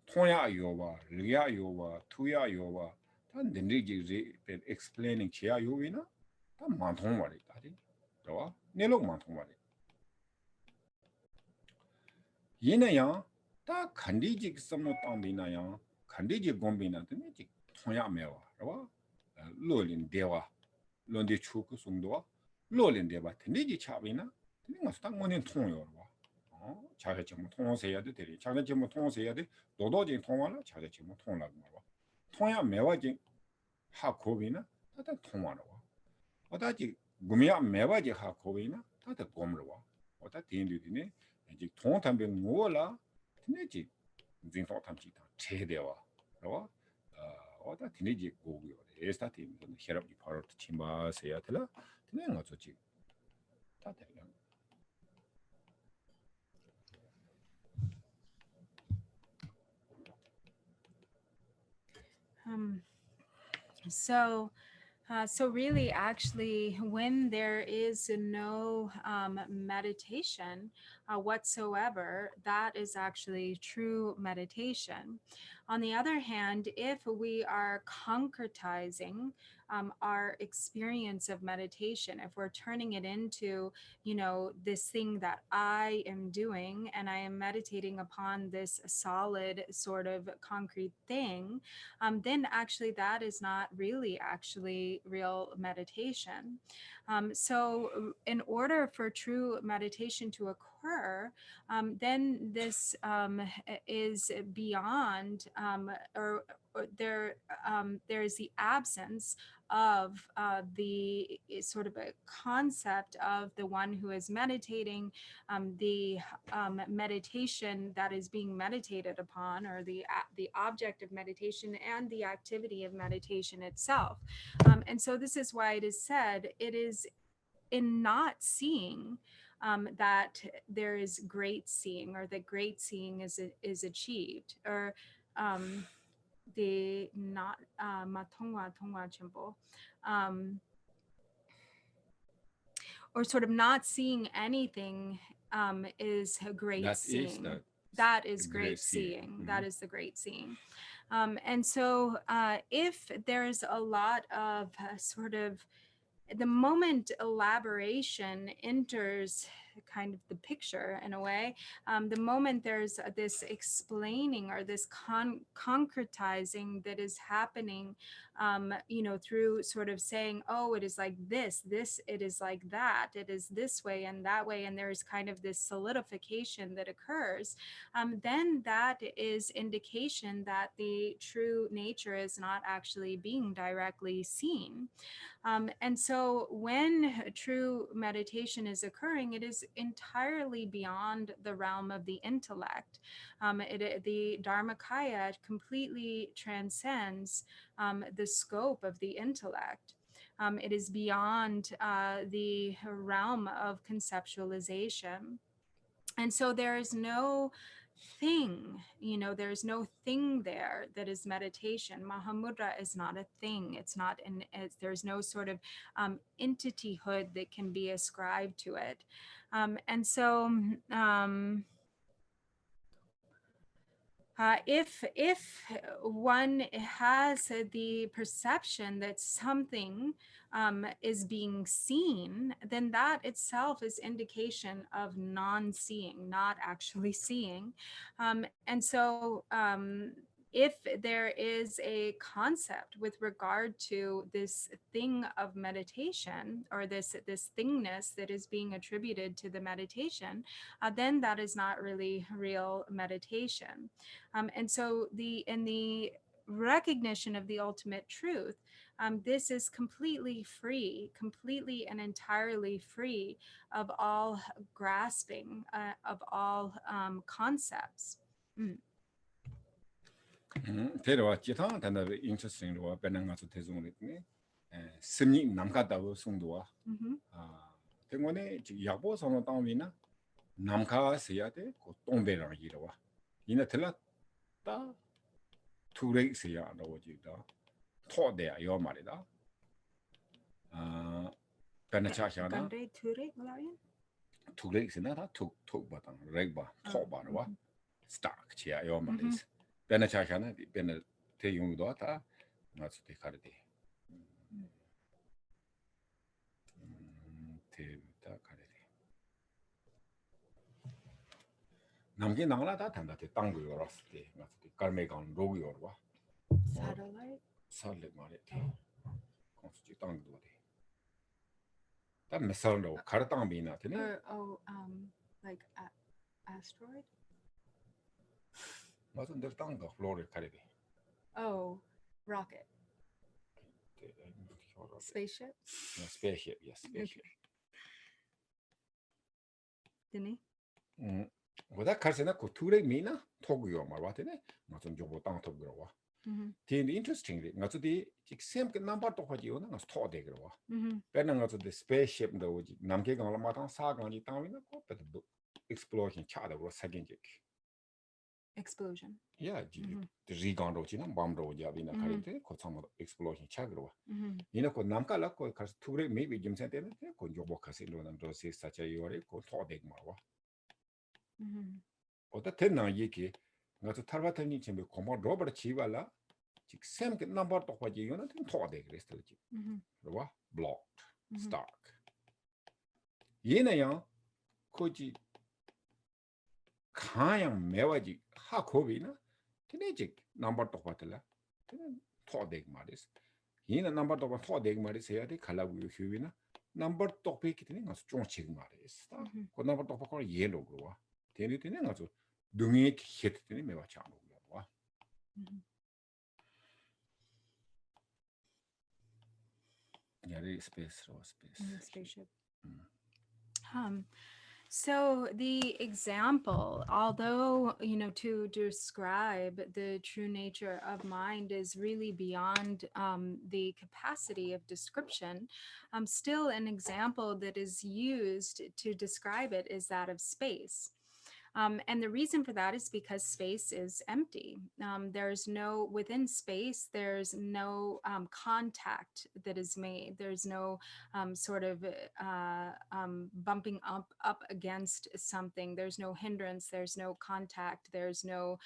통야 요와 리야 요와 투야 요와 다 닌리지 explaining 치야 요위나 다 만통 말이 다지. 또 내록 만통 말이. 얘네야 다 간디지 섬노 땅비나야 간디지 곰비나 되지 통야 매와. 또 로린 대와 론디 추크 송도와 로린 대와 텐디지 차비나 tenga sta ngone tong yo wa cha cha mo tong se ya de de cha cha mo tong se ya de do do jin tong wa la cha cha mo tong la ma wa tong ya me wa jin ha ko bi na ta ta tong wa wa o da ji gu me ya me wa ji ha ko bi na ta ta gom lo wa o da tin du ne ji tong tam be ngo la ne ji jin to tam ji ta che de wa ro o da tin ji go yo e sta tin no herab ji par to chimba se ya tela ne ngo zo ji ta de So so really, actually, when there is no meditation whatsoever, that is actually true meditation. On the other hand, if we are concretizing our experience of meditation, if we're turning it into, this thing that I am doing, and I am meditating upon this solid sort of concrete thing, then actually that is not really actually real meditation. So in order for true meditation to occur, then this is beyond there is the absence of the sort of a concept of the one who is meditating, the meditation that is being meditated upon, or the object of meditation and the activity of meditation itself. And so this is why it is said, it is in not seeing that there is great seeing, or that great seeing is achieved, or the not matongwa tongwa chimbo, or sort of not seeing anything is a great seeing. That is great seeing. Mm-hmm. That is the great seeing. And so if there's a lot of sort of, the moment elaboration enters kind of the picture in a way, the moment there's this explaining or this concretizing that is happening, through sort of saying, oh, it is like this, it is like that, it is this way and that way, and there's kind of this solidification that occurs, then that is indication that the true nature is not actually being directly seen. And so when true meditation is occurring, it is entirely beyond the realm of the intellect. The Dharmakaya completely transcends the scope of the intellect. It is beyond the realm of conceptualization. And so there is no thing, there's no thing there that is meditation. Mahamudra is not a thing. It's not there's no sort of entityhood that can be ascribed to it. And so if one has the perception that something is being seen, then that itself is indication of non-seeing, not actually seeing. And so if there is a concept with regard to this thing of meditation, or this thingness that is being attributed to the meditation, then that is not really real meditation. And so in the recognition of the ultimate truth. This is completely free, completely and entirely free of all grasping, of all concepts. 데려와 기타 단답에 interesting로 배낭 가서 대중으로니 심리 남가다고 송도와 때문에 야보 선호 땅이나 남가서야 돼고 동배랑 이러와 이나 들었다 투렉스야 나오지다 토대야 요 말이다 베나차샤나 Gandre Ture, Valerian? 투렉스나 다툭툭 바탕 렉바 토바와 스타크 치야 요 말이스 베나차샤나 베나 대용도 다 맞을 때 가르데 대다 가르데 남게 나가다 단다데 땅고 열었을 때 맞을 때 깔메간 로고 열와 Satellite? 살레 말에 건수지 땅도 돼. 다 메살로 가르 땅 비나 되네. Like asteroid? 맞은 데 땅도 플로레 가르데. Oh, rocket. Spaceship? Spaceship, yes, spaceship. Didn't he? 뭐다 가르세나 그 둘의 미나 토구요 말 와테네. 맞은 정보 땅 토구로 와. 되게 interestingly, ngazu디 지금 그 넘버 또 가지고는 가서 토대 그러와. 배는 ngazu디 spaceship도 오지 남게 강을 마당 사강이 땅이나 거기다 explosion 차다고 사긴지. Explosion. 야, 리간도 지는 밤도 오지 아비나 가리데 거참 explosion 차그러와. 이나 그 남깔라 거 가서 둘의 maybe 좀 센데는 그 요보 가실로는 도시 사차 요리 그 토대 말와. 어다 됐나 얘기 ngazu tarbatani chembe komo robert chiwala chik sem ke number to kwaji yona tin to de kristal chi ro blocked stark yena ya koji khayang mewaji ha khobina tine chik number to kwatala tine to de maris yena number to de maris ya de khala gu hyuina number to pe kitine ngasu chong chig maris ta ko number to ko yelo gro tine ngasu 등에 히트들이 매와 장로 와. 야리 스페이스로 스페이스. Spaceship. So the example, although, to describe the true nature of mind is really beyond the capacity of description, still an example that is used to describe it is that of space. And the reason for that is because space is empty. Within space, there's no contact that is made. There's no sort of bumping up against something. There's no hindrance. There's no contact. There's no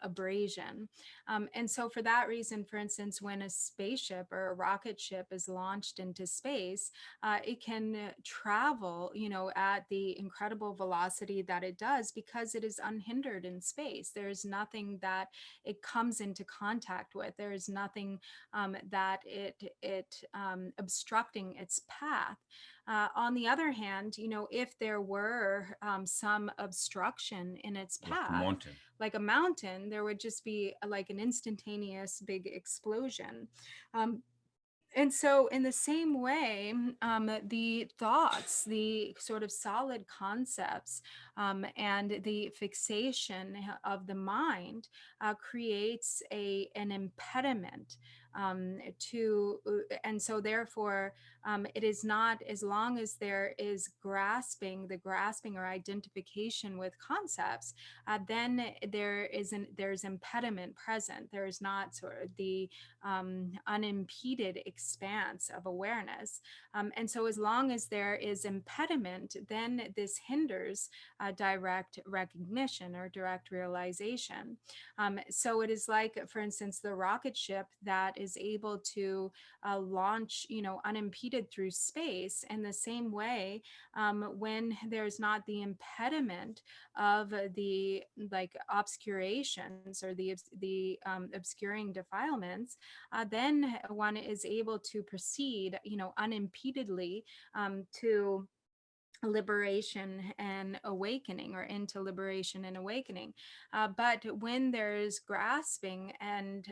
abrasion. And so for that reason, for instance, when a spaceship or a rocket ship is launched into space, it can travel, at the incredible velocity that it does because it is unhindered in space. There's nothing that it comes into contact with. There is nothing that it obstructing its path. On the other hand, if there were some obstruction in its path, like a mountain, there would just be like an instantaneous big explosion. And so in the same way, the thoughts, the sort of solid concepts and the fixation of the mind creates an impediment and so therefore it is not, as long as there is the grasping or identification with concepts, then there's impediment present. There is not sort of the unimpeded expanse of awareness. And so as long as there is impediment, then this hinders direct recognition or direct realization. So it is like, for instance, the rocket ship that is able to launch, unimpeded through space. In the same way, when there's not the impediment of the obscurations or the obscuring defilements, then one is able to proceed, unimpededly to liberation and awakening, or into liberation and awakening. But when there's grasping and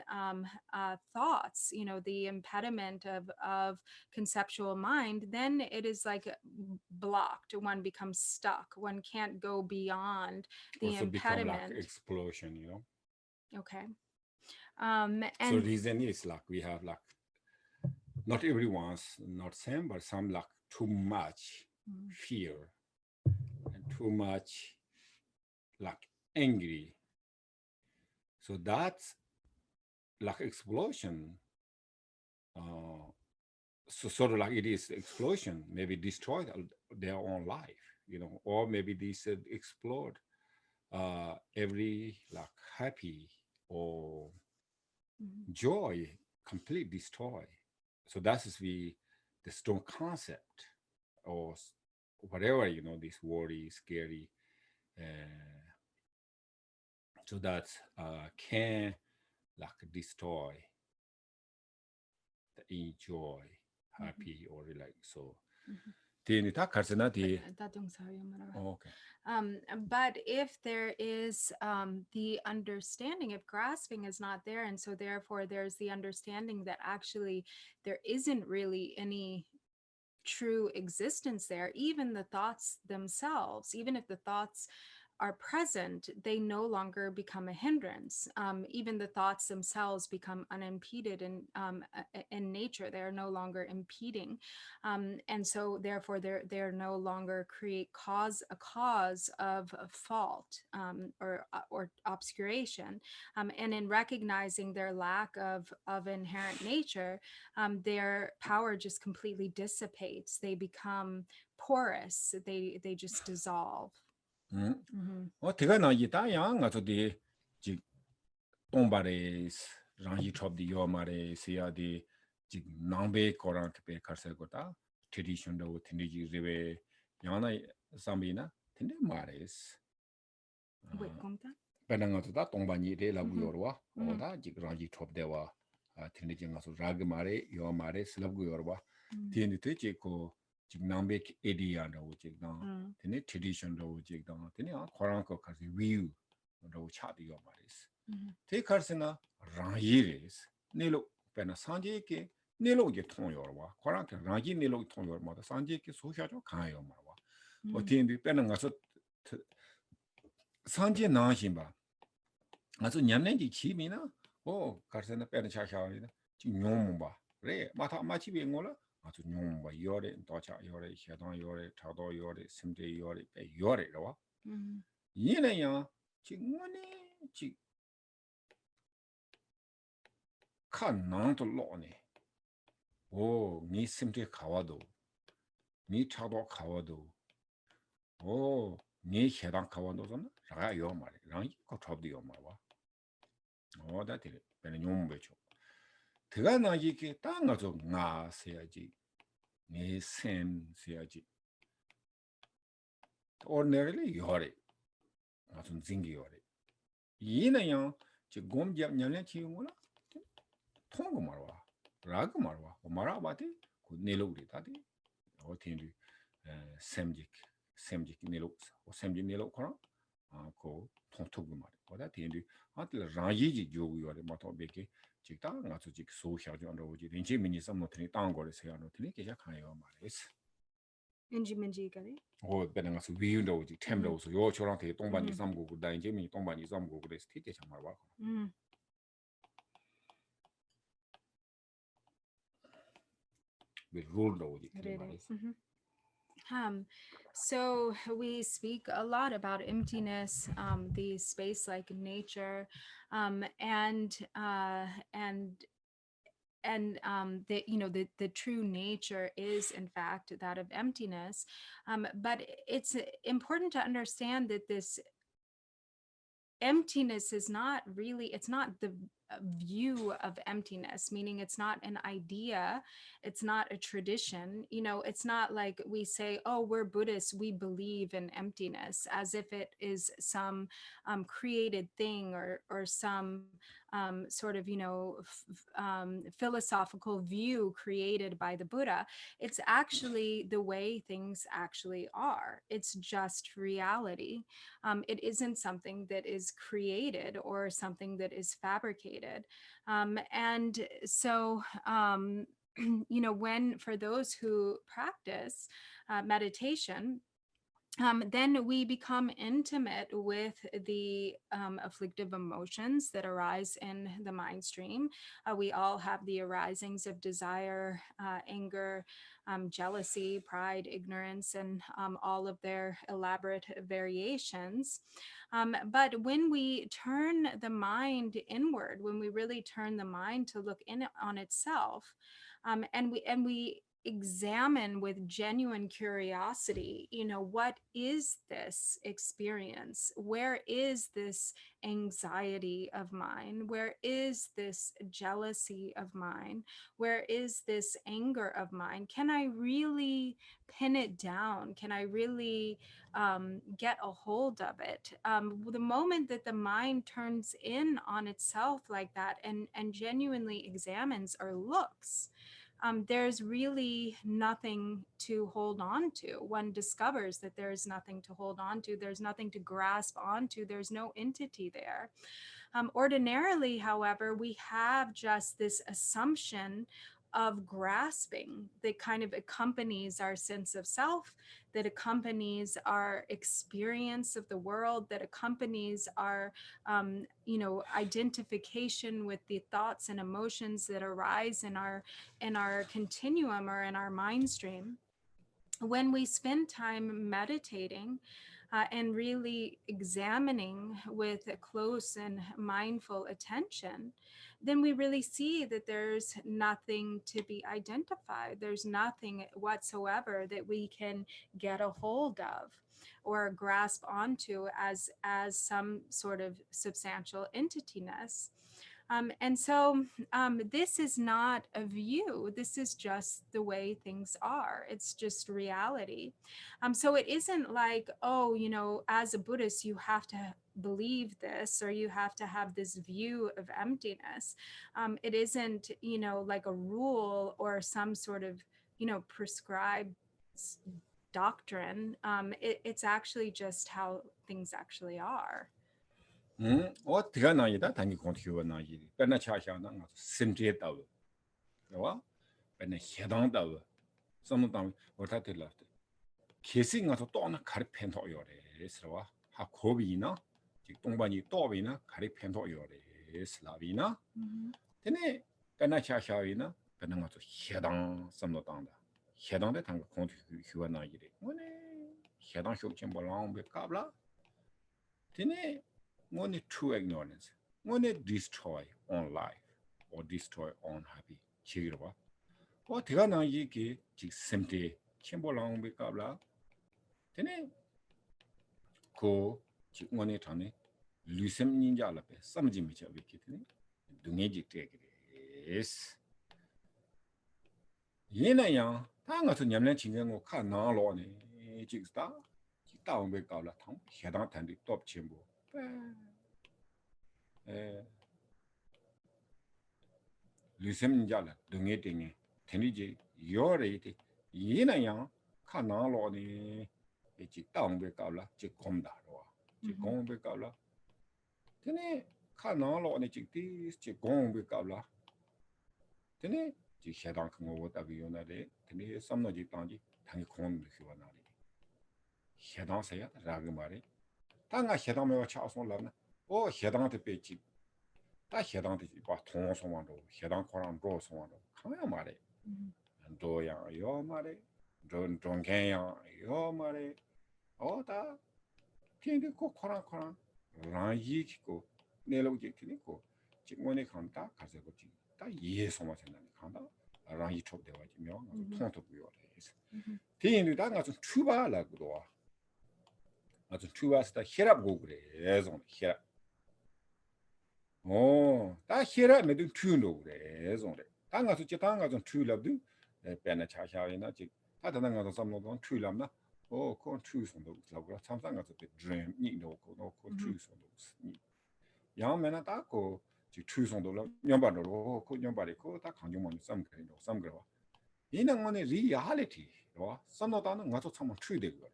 thoughts, the impediment of conceptual mind, then it is like blocked. One becomes stuck. One can't go beyond the Also become like impediment. explosion, you know. Okay. So And reason is like we have like not everyone's not same, but some like too much fear and too much like angry. So that's like explosion. So sort of like it is explosion, maybe destroy their own life, you know, or maybe this explode every like happy or joy complete destroy. So that is the strong concept or whatever, you know, this worry, scary. So that can like destroy the enjoy, happy or relax. So okay. But if there is the understanding, if grasping is not there, and so therefore there's the understanding that actually there isn't really any true existence there, even the thoughts themselves, even if the thoughts are present, they no longer become a hindrance. Even the thoughts themselves become unimpeded in nature. They are no longer impeding, and so therefore they're no longer create a cause of a fault, or obscuration. And in recognizing their lack of inherent nature, their power just completely dissipates. They become porous. They just dissolve. 제가 나 이따양 가서디 지 똥바레 랑이 첩디 요마레 세야디 지 남베 거랑 그베 카세고다 트레디션도 트니지 리베 야나 삼비나 트니 마레스 Wait, conta? 베낭가도다 똥바니 레라고 요르와 오다 지 랑이 첩데와 트니지 가서 라그 마레 요마레 슬랍고 요르와 디니 되지고 남백 에디아도 지금 되네 트레디션도 지금 되네 코란코 가서 위유 로 차디요 말이스 테카스나 라이레스 네로 베나 산제케 네로 이제 통요와 코란코 라지 네로 통요 마다 산제케 소샤죠 가요 말와 어디인데 베는 가서 산제 나신바 가서 냠nen지 치미나 가르세나 베는 차샤오리나 지금 용봐 그래 마타 마치비 응올라 아주 용봐 요래 도차 요래 샤동 요래 차도 요래 심제 요래 배 요래로 이내야 지금네 지 칸난도 로네 니 심제 가와도 니 차도 가와도 니 샤동 가와도잖아 라가 요 말이 랑이 거 잡도 요 말와 다들 배는 용배죠 드가 나기게 땅 가서 나세야지 네 셈세야지 ordinarily 요래 아주 징기 요래 이내야 지 곰잡 냐냐 치용을 통고 말와 라고 말와 말아봐도 그 내로리 다디 어딘지 셈직 내로 셈직 내로 거라 그 통통고 말이 거다 된디 아들 라이지 요구 요래 마토 베게 직다 가서 직 소샤죠 안로지 린지 미니 섬노트니 땅거를 세야노트니 계속 가요 말이스 인지민지 가리. 베는 가서 위운도지 템도서 요처럼 되게 동반이 삼고고 나 이제 미니 동반이 삼고 그래서 되게 정말 와 with rule doji So we speak a lot about emptiness, the space-like nature, and the true nature is in fact that of emptiness. But it's important to understand that this emptiness is not really, it's not the view of emptiness, meaning it's not an idea, it's not a tradition, it's not like we say, oh, we're Buddhists, we believe in emptiness, as if it is some created thing or some sort of, philosophical view created by the Buddha. It's actually the way things actually are. It's just reality. It isn't something that is created or something that is fabricated. And so, when for those who practice meditation, then we become intimate with the afflictive emotions that arise in the mind stream. We all have the arisings of desire, anger, jealousy, pride, ignorance, and all of their elaborate variations. But when we turn the mind inward, when we really turn the mind to look in on itself, and we examine with genuine curiosity, what is this experience? Where is this anxiety of mine? Where is this jealousy of mine? Where is this anger of mine? Can I really pin it down? Can I really get a hold of it? The moment that the mind turns in on itself like that and genuinely examines or looks, there's really nothing to hold on to. One discovers that there's nothing to hold on to. There's nothing to grasp onto. There's no entity there. Ordinarily, however, we have just this assumption of grasping that kind of accompanies our sense of self, that accompanies our experience of the world, that accompanies our, identification with the thoughts and emotions that arise in our continuum or in our mind stream. When we spend time meditating and really examining with a close and mindful attention, then we really see that there's nothing to be identified. There's nothing whatsoever that we can get a hold of or grasp onto as some sort of substantial entityness. And so this is not a view. This is just the way things are. It's just reality. So it isn't like, as a Buddhist, you have to believe this or you have to have this view of emptiness. It isn't, like a rule or some sort of, prescribed doctrine. It's actually just how things actually are. 어디가 나이다 단기 공티가 나이 배나 차샤나 심지에다고 그와 배나 해당다고 something 어타들라 계신 가서 또 하나 가리 펜토 요래 스라와 하 고비나 직 동반이 또비나 가리 펜토 요래 슬라비나 근데 배나 차샤이나 배나 가서 해당 something 해당대 단기 공티가 나이래 뭐네 해당 쇼친 볼랑 베까블라 근데 one true ignorance, one destroy on life or destroy on happy. Chigirwa. What Tigana Yiki, Chig Simply, Chimbolang Bicabla, Tene Ko, Chigmoni Tani, Lucem Ninja Lape, some Jimicha Wikitini, Dungaji take it. Yes. Yena Yang, Tanga to Yamlan Chingo Kana Loni, Chigstar, Chigtown Bicabla Tom, Hedan Tandy Top Chimbo. Lucem Jala, donating Teniji, your rate, Yinayang, Canaloni, a Chitam Becala, Chicomda, Chicom Becala. Tene Canaloni Chictis, Chicom Becala. Tene, Chichadan over Aviona de, Tene, some Nojitanji, Tanicon, Huanari. Shadan say, Ragamari. Tanga 해당매가 차선라나 오 해당한테 빼지 다 해당한테 봐 통성원도 해당 거랑 로 성원도 가야 말해 도야 요 말해 전 동계야 요 말해 어다 괜히 꼭 거랑 라이기고 내려오지 되니고 직원이 간다 가서 거지 다 이해성만 생각이 간다 라이 촉대와지며 통도 부여래서 대인이 다 가서 추바라고도 와 아주 추와스다 히랍고 그래 예송 히랍 다 히랍 매도 추노 그래 예송래 당가서 당가서 추랍도 배나 차샤이나 지 다다나가서 삼노도 추랍나 그건 추송도 그러고 삼상가서 드림 니노고 노고 추송도 양면은 딱고 추송도 녀바로 그 녀바리고 다 강정만 쌈그래와 이는 reality 와 선노다는 가서 참 추이되고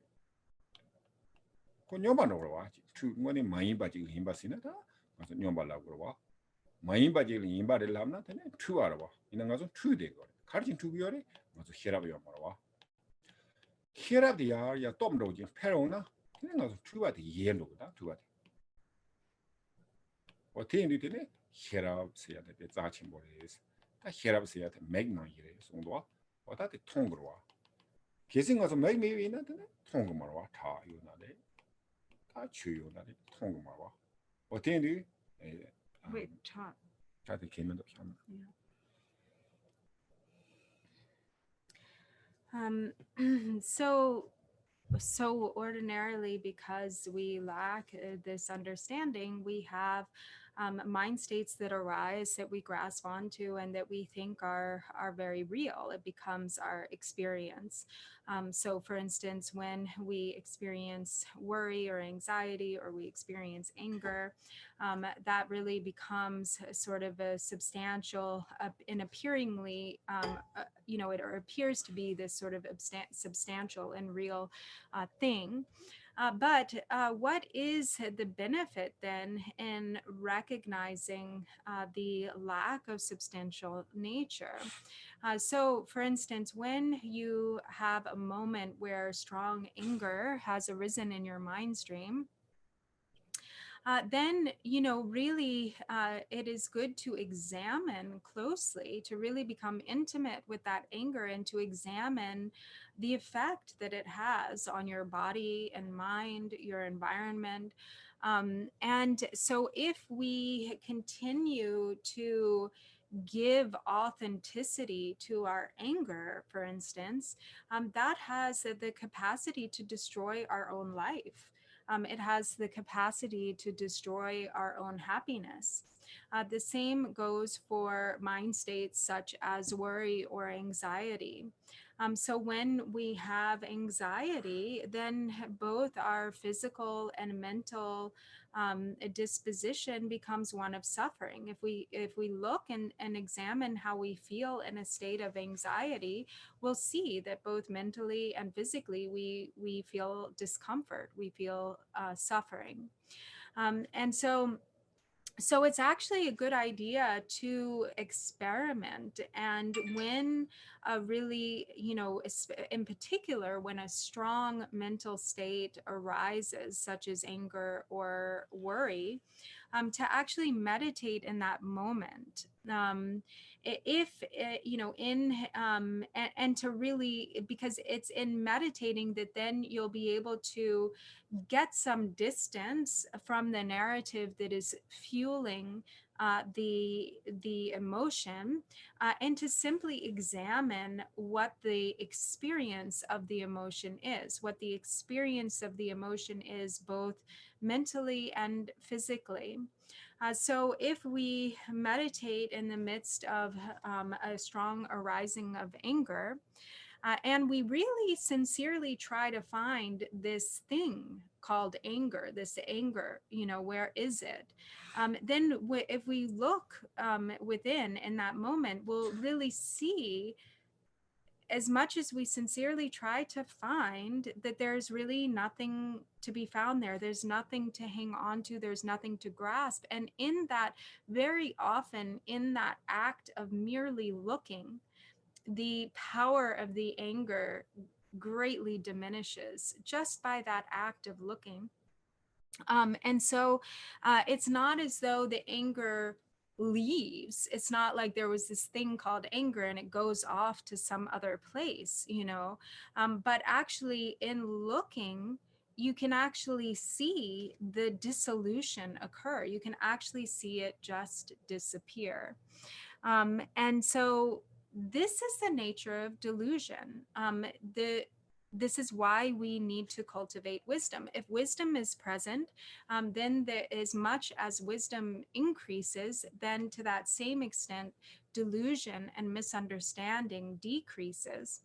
그 녀바로 와 추원이 많이 바지 힘바시나다 가서 녀발라고 와 많이 바지 힘바를 하면 되네 추하러 와 이는 가서 추이되고 가르친 추기열이 가서 히라비야 말아 히라비야 야 톰로지 페로나 그냥 가서 추가돼 예로다 추가돼 어떻게 되네 히랍스야 돼 자친 버리스 다 히랍스야 돼 맥나 이래 송도와 어다데 통으로 와 계신 가서 맥메위나 되네 통으로 말아 다 요나데 다 주요나데 통으로 말아 어떻게 돼 Wait, Cha. 다들 개면도 참 So ordinarily, because we lack this understanding, we have mind states that arise that we grasp onto and that we think are very real. It becomes our experience. So for instance, when we experience worry or anxiety, or we experience anger, that really becomes sort of a substantial and appearingly, it appears to be this sort of substantial and real thing. But what is the benefit then in recognizing the lack of substantial nature? So, for instance, when you have a moment where strong anger has arisen in your mind stream, then, really it is good to examine closely, to really become intimate with that anger and to examine the effect that it has on your body and mind, your environment. And so if we continue to give authenticity to our anger, for instance, that has the capacity to destroy our own life. It has the capacity to destroy our own happiness. The same goes for mind states such as worry or anxiety. So when we have anxiety, then both our physical and mental disposition becomes one of suffering. If we look and examine how we feel in a state of anxiety, we'll see that both mentally and physically we feel discomfort, we feel suffering. And so it's actually a good idea to experiment. And when really, in particular, when a strong mental state arises, such as anger or worry, to actually meditate in that moment. And to really, because it's in meditating that then you'll be able to get some distance from the narrative that is fueling the emotion, and to simply examine what the experience of the emotion is, both mentally and physically. So if we meditate in the midst of a strong arising of anger, and we really sincerely try to find this thing called anger, where is it? Then if we look within in that moment, we'll really see, as much as we sincerely try to find, that there's really nothing to be found there. There's nothing to hang on to. There's nothing to grasp. And in that, very often in that act of merely looking, the power of the anger greatly diminishes just by that act of looking. And so it's not as though the anger leaves. It's not like there was this thing called anger and it goes off to some other place, but actually in looking, you can actually see the dissolution occur. You can actually see it just disappear. And so this is the nature of delusion. This is why we need to cultivate wisdom. If wisdom is present, then as much as wisdom increases, then to that same extent, delusion and misunderstanding decreases.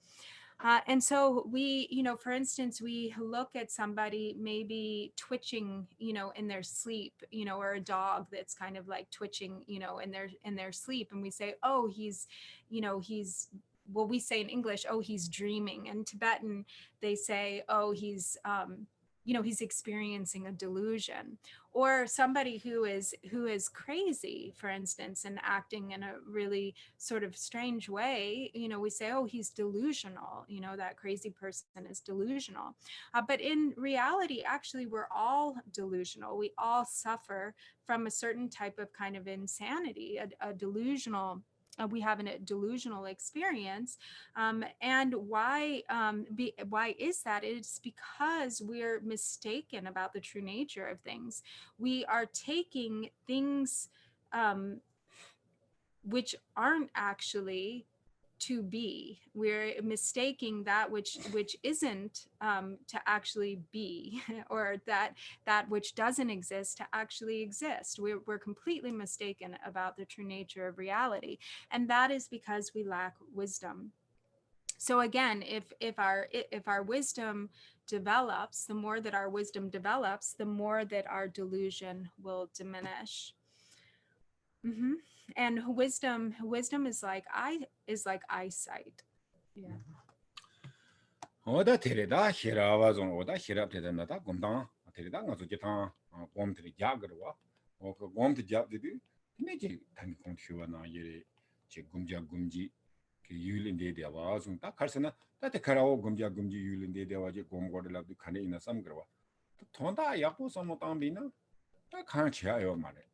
And so we, for instance, we look at somebody maybe twitching, in their sleep, or a dog that's kind of like twitching, in their sleep. And we say, oh, he's, well, we say in English, oh, he's dreaming. In Tibetan, they say, oh, he's experiencing a delusion. Or somebody who is crazy, for instance, and acting in a really sort of strange way, we say, oh, he's delusional, that crazy person is delusional. But in reality, actually, we're all delusional. We all suffer from a certain type of kind of insanity, a delusional we have a delusional experience. And why is that? It's because we're mistaken about the true nature of things. We are taking things which aren't actually to be. We're mistaking that which isn't to actually be, or that which doesn't exist to actually exist. We're completely mistaken about the true nature of reality, and that is because we lack wisdom. So again, if our wisdom develops, the more that our wisdom develops, the more that our delusion will diminish. And wisdom is like eyesight. Yeah. 오다 테레다 히라와존 오다 히랍테다나다 곰당 테레다 가서 기타 곰트리 야그르와 그 곰트 잡디디 네지 단기 공치와나 예리 제 곰자 곰지 그 유린데디야 와존 딱 갈세나 따테 카라오 곰자 곰지 유린데디야 와제 곰고르라도 칸에 있나 삼그와 돈다 약보 삼모 땅비나 딱 칸치야요 말에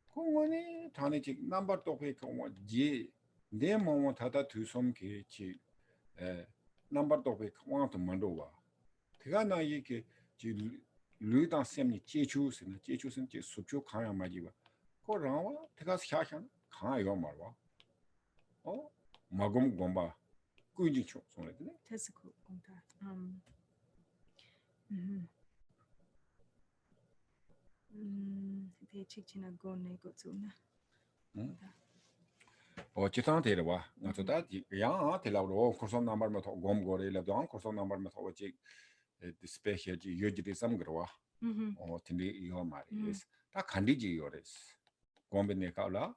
공원이 다네지 넘버 또게 공원 지내 몸을 다다 두섬 게지 number to be want mandowa tega na yi ke ji lu dan sem ni jechu sin je subju khaya ma ji ba ko rawa tega sha sha kha yo ma wa o magum gomba kuji chu so le ne Tesuku gomba de chichina gone gotsuna. 어찌선 데려와 어쩌다 야 데려로 코스 넘버 더 곰고래라 도 코스 넘버 더 어찌 스페셜지 유지리 삼그러와 틴디 이거 말이스 다 간디지 요레스 곰베네 카라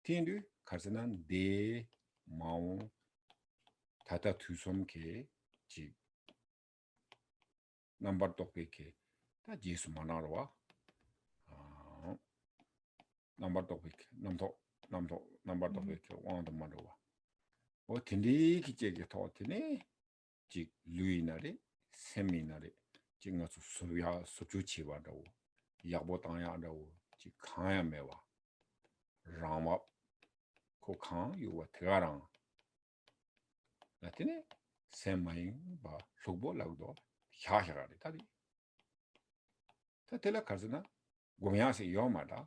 틴디 가르스난 데 마우 타타 투솜케 지 넘버 또케케 다 제수 만나러와 넘버 또케 남도 number to be one the mandowa. O tindi kicheke totine, jik luinari, seminari, jingasu suya suchuchi wadawu, yabotanya dawu, jik kaya mewa, rama, ko kan yuwa tegarang. Latine, semayin ba lukbo lagdo, hyahagari tadi. Tatela kazana, gomyasi yomada,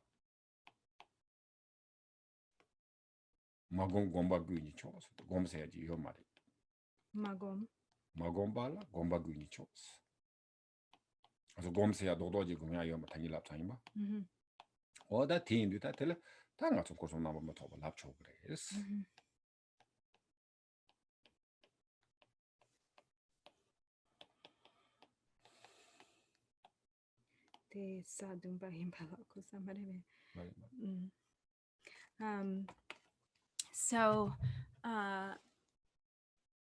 magom gomba guini chos gom se ji yo mari magom bala gomba guini chos aso gom se ya dodo ji gomya yo ma tani lap tani ma oda tin du ta tele ta nga so koso na ma to lap cho gres De sadumba impala ko samare.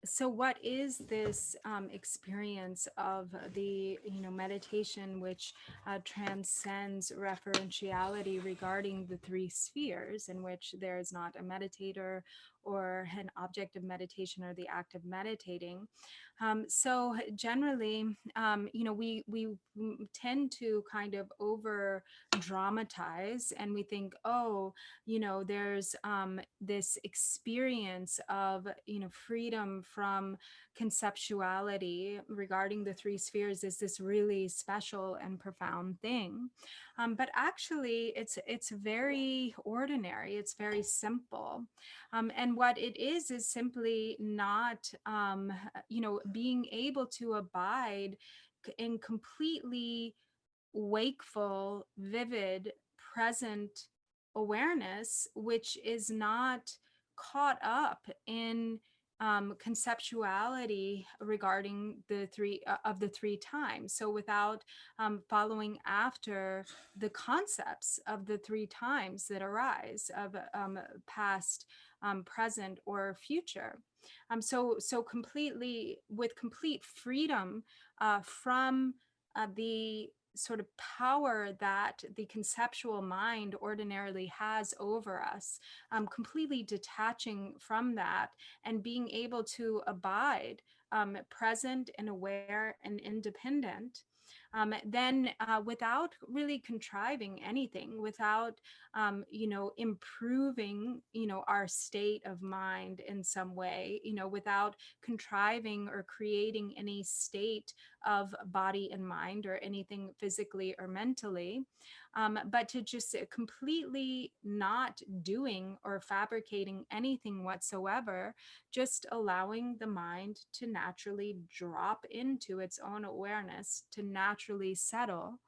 So what is this experience of the meditation which transcends referentiality regarding the three spheres, in which there is not a meditator or an object of meditation or the act of meditating? So generally, we tend to kind of over dramatize, and we think, oh, there's this experience of freedom from conceptuality regarding the three spheres is this really special and profound thing. But actually, it's very ordinary. It's very simple. And what it is simply not, being able to abide in completely wakeful, vivid, present awareness, which is not caught up in conceptuality regarding the three times. So without following after the concepts of the three times that arise of past, present, or future. So completely with complete freedom from the sort of power that the conceptual mind ordinarily has over us, completely detaching from that and being able to abide present and aware and independent. Then without really contriving anything, without improving our state of mind in some way, without contriving or creating any state of body and mind or anything physically or mentally, but to just completely not doing or fabricating anything whatsoever, just allowing the mind to naturally drop into its own awareness, to naturally settle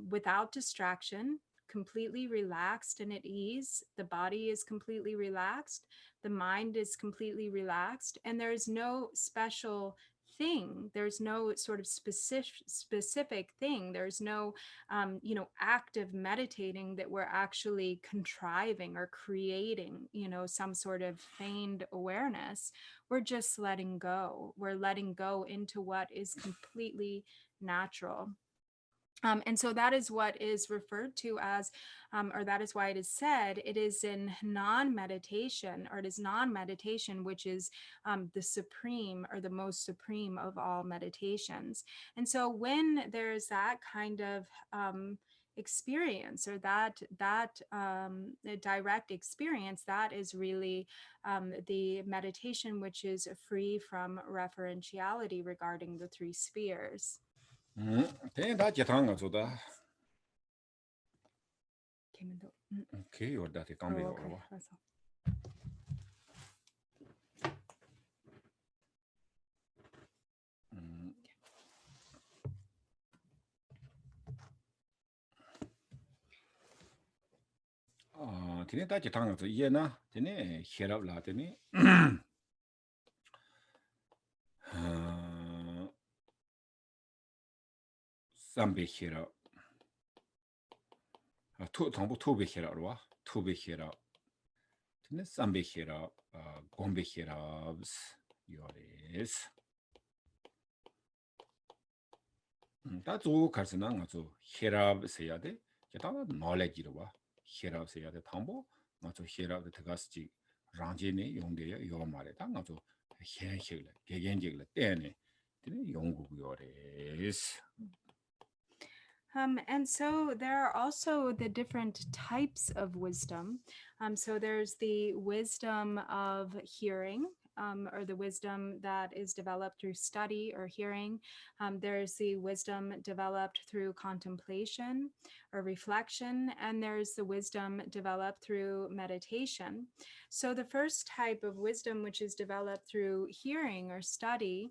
without distraction, completely relaxed and at ease. The body is completely relaxed. The mind is completely relaxed. And there's no special thing. There's no sort of specific thing. There's no, active meditating that we're actually contriving or creating, some sort of feigned awareness. We're just letting go. We're letting go into what is completely natural. And so that is what is referred to as, or that is why it is said, it is in non-meditation, or it is non-meditation, which is the supreme or the most supreme of all meditations. And so when there's that kind of experience, or that direct experience, that is really the meditation which is free from referentiality regarding the three spheres. Then that Jatanga to the okay, or that it can be over. Tini that Jatanga to Yena, Tini, hear up Latini. Sambe here. Two be here, two be here. Sambe here, Gombe here, yours. That's all Carson to hear up Sayade, Yatana knowledge. Here up Sayade Tambo, not to hear up the Tagasti, Ranjini, Yonde, Yomare, Tanga to Hen Hill, Gagan Danny, Yongu yours. And so there are also the different types of wisdom. So there's the wisdom of hearing, or the wisdom that is developed through study or hearing. There's the wisdom developed through contemplation or reflection, and there's the wisdom developed through meditation. So the first type of wisdom, which is developed through hearing or study,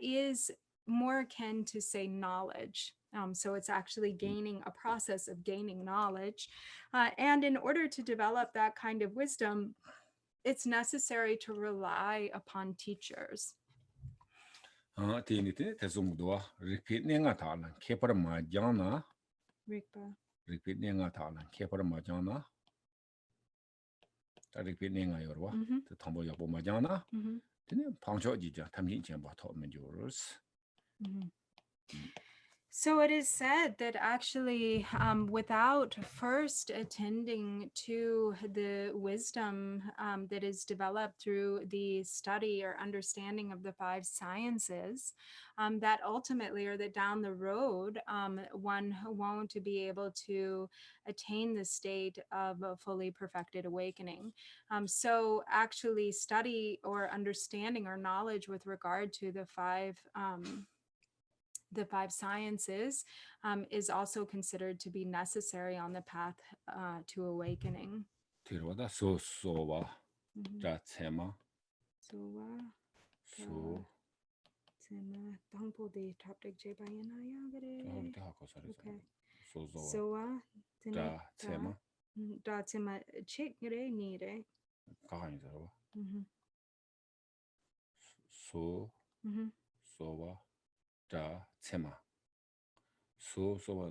is more akin to, say, knowledge. So it's actually gaining a process of gaining knowledge. And in order to develop that kind of wisdom, it's necessary to rely upon teachers. Repeat Ningatala, Kepara Majana. Repeat Ningatala, Kepara Majana. Repeat Ningayorwa, the Tombo Yabo Majana. Then Poncho Jija, Tamin Chamber taught me yours. So it is said that actually, without first attending to the wisdom that is developed through the study or understanding of the five sciences, that ultimately, or that down the road, one won't be able to attain the state of a fully perfected awakening. So actually, study or understanding or knowledge with regard to the five sciences is also considered to be necessary on the path to awakening. So that's Hema. So So, Mm-hmm. sowa, da, tsema. So, sowa,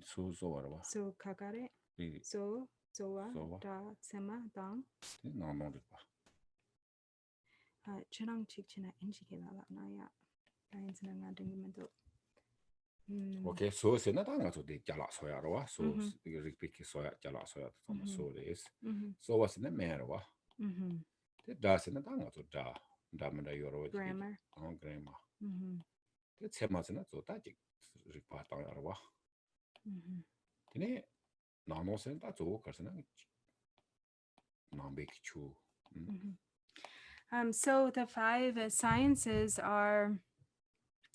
so, sowa, So kakare. 이 So soa sowa, da tsema dang. 나눠리봐. Chirang chikchina enchikela la naya. Dainzina nga dingimento. 오케이, 소스는 당가서 돼 잘라 소야로와 Mhm. 소스 이거 리피키 소야 잘라 소야 좀 Mhm. 소레스. Mm-hmm. 소와스는 메로와. Mm-hmm. 다스는 당가서 다 다면다 여러 Grammar. 그래마. Mm-hmm. 세마스는 저다지 리파 당야로와. Mm-hmm. 근데 나노스는 다 저거 가서는 남백추. So the five sciences are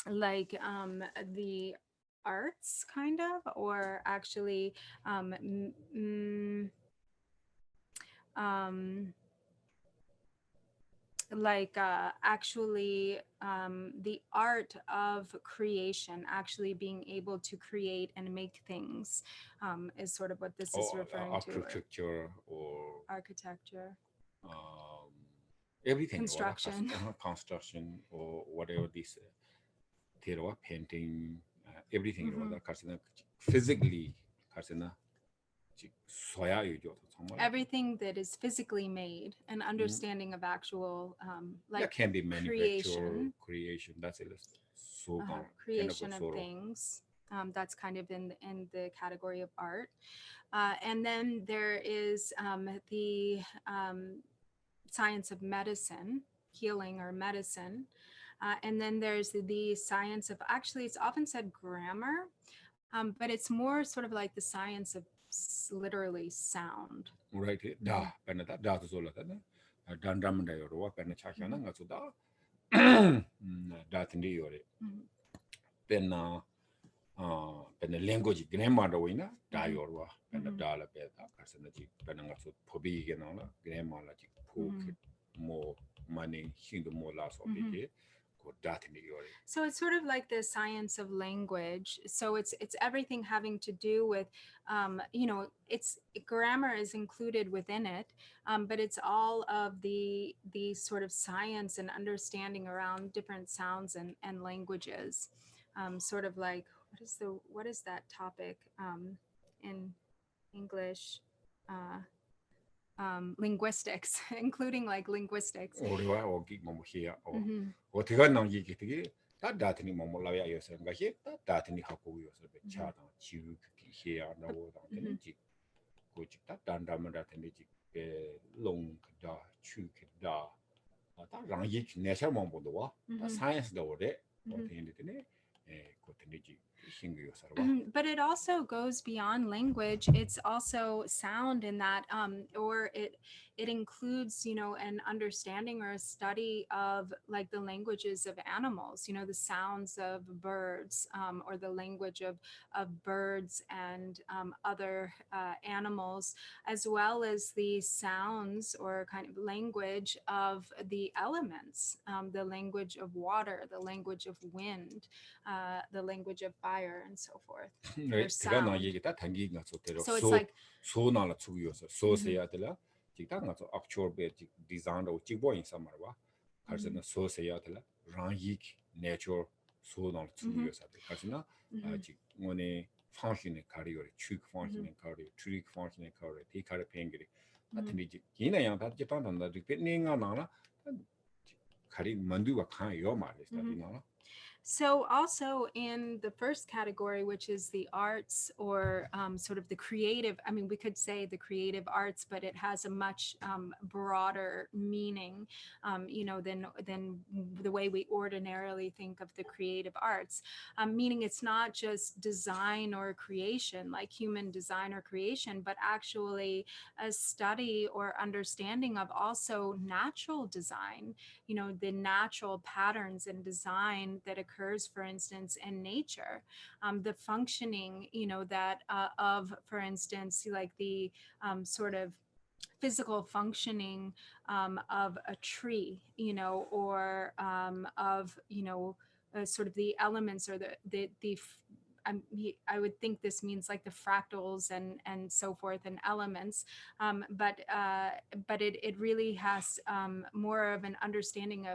like the arts kind of, or actually like actually the art of creation, actually being able to create and make things, is sort of what this is referring to. Architecture or Architecture. Everything. Construction. Construction or whatever this theater, painting, everything. Physically, everything that is physically made, an understanding of actual like that can be manufactured, creation. That's it. So creation of things. That's kind of in the category of art. And then there is the science of medicine, healing or medicine. And then there's the science of, actually it's often said grammar, but it's more sort of like the science of literally sound. Right. Da, penata da to sola da. Dandam da yoro penna chakana ngaso da. Da tindi yore. Penna penna language grammar da wina da yorwa. Penna da la beta kasana ji penna ngaso phobi ge na la grammar la ji phok mo money hindu mo la so be. So it's sort of like the science of language. So it's everything having to do with, it's grammar is included within it, but it's all of the sort of science and understanding around different sounds and languages. Sort of like what is that topic in English? Linguistics, including like linguistics. But it also goes beyond language. It's also sound in that, or it includes, an understanding or a study of like the languages of animals, the sounds of birds, or the language of birds and other animals, as well as the sounds or kind of language of the elements, the language of water, the language of wind, the language of fire, and so forth. So it's like actual design or in summer. So say nature so function carry or trick function carry, trick function carry, take carry pengiri. Kina yang that Japan and the depending on carry mandu a kind your marriage. So also in the first category, which is the arts or sort of the creative, I mean, we could say the creative arts, but it has a much broader meaning, than the way we ordinarily think of the creative arts, meaning it's not just design or creation, like human design or creation, but actually a study or understanding of also natural design, the natural patterns and design that occurs, for instance, in nature, the functioning, that of, for instance, like the sort of physical functioning of a tree, or of, sort of the elements or the I would think this means like the fractals and so forth and elements, but it really has more of an understanding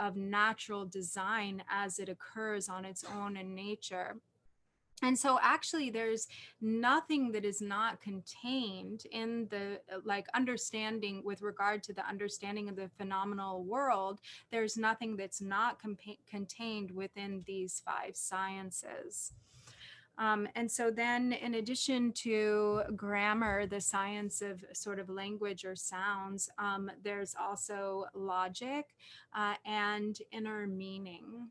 of natural design as it occurs on its own in nature. And so actually there's nothing that is not contained in the like understanding with regard to the understanding of the phenomenal world. There's nothing that's not contained within these 5 sciences. And so then in addition to grammar, the science of sort of language or sounds, there's also logic and inner meaning.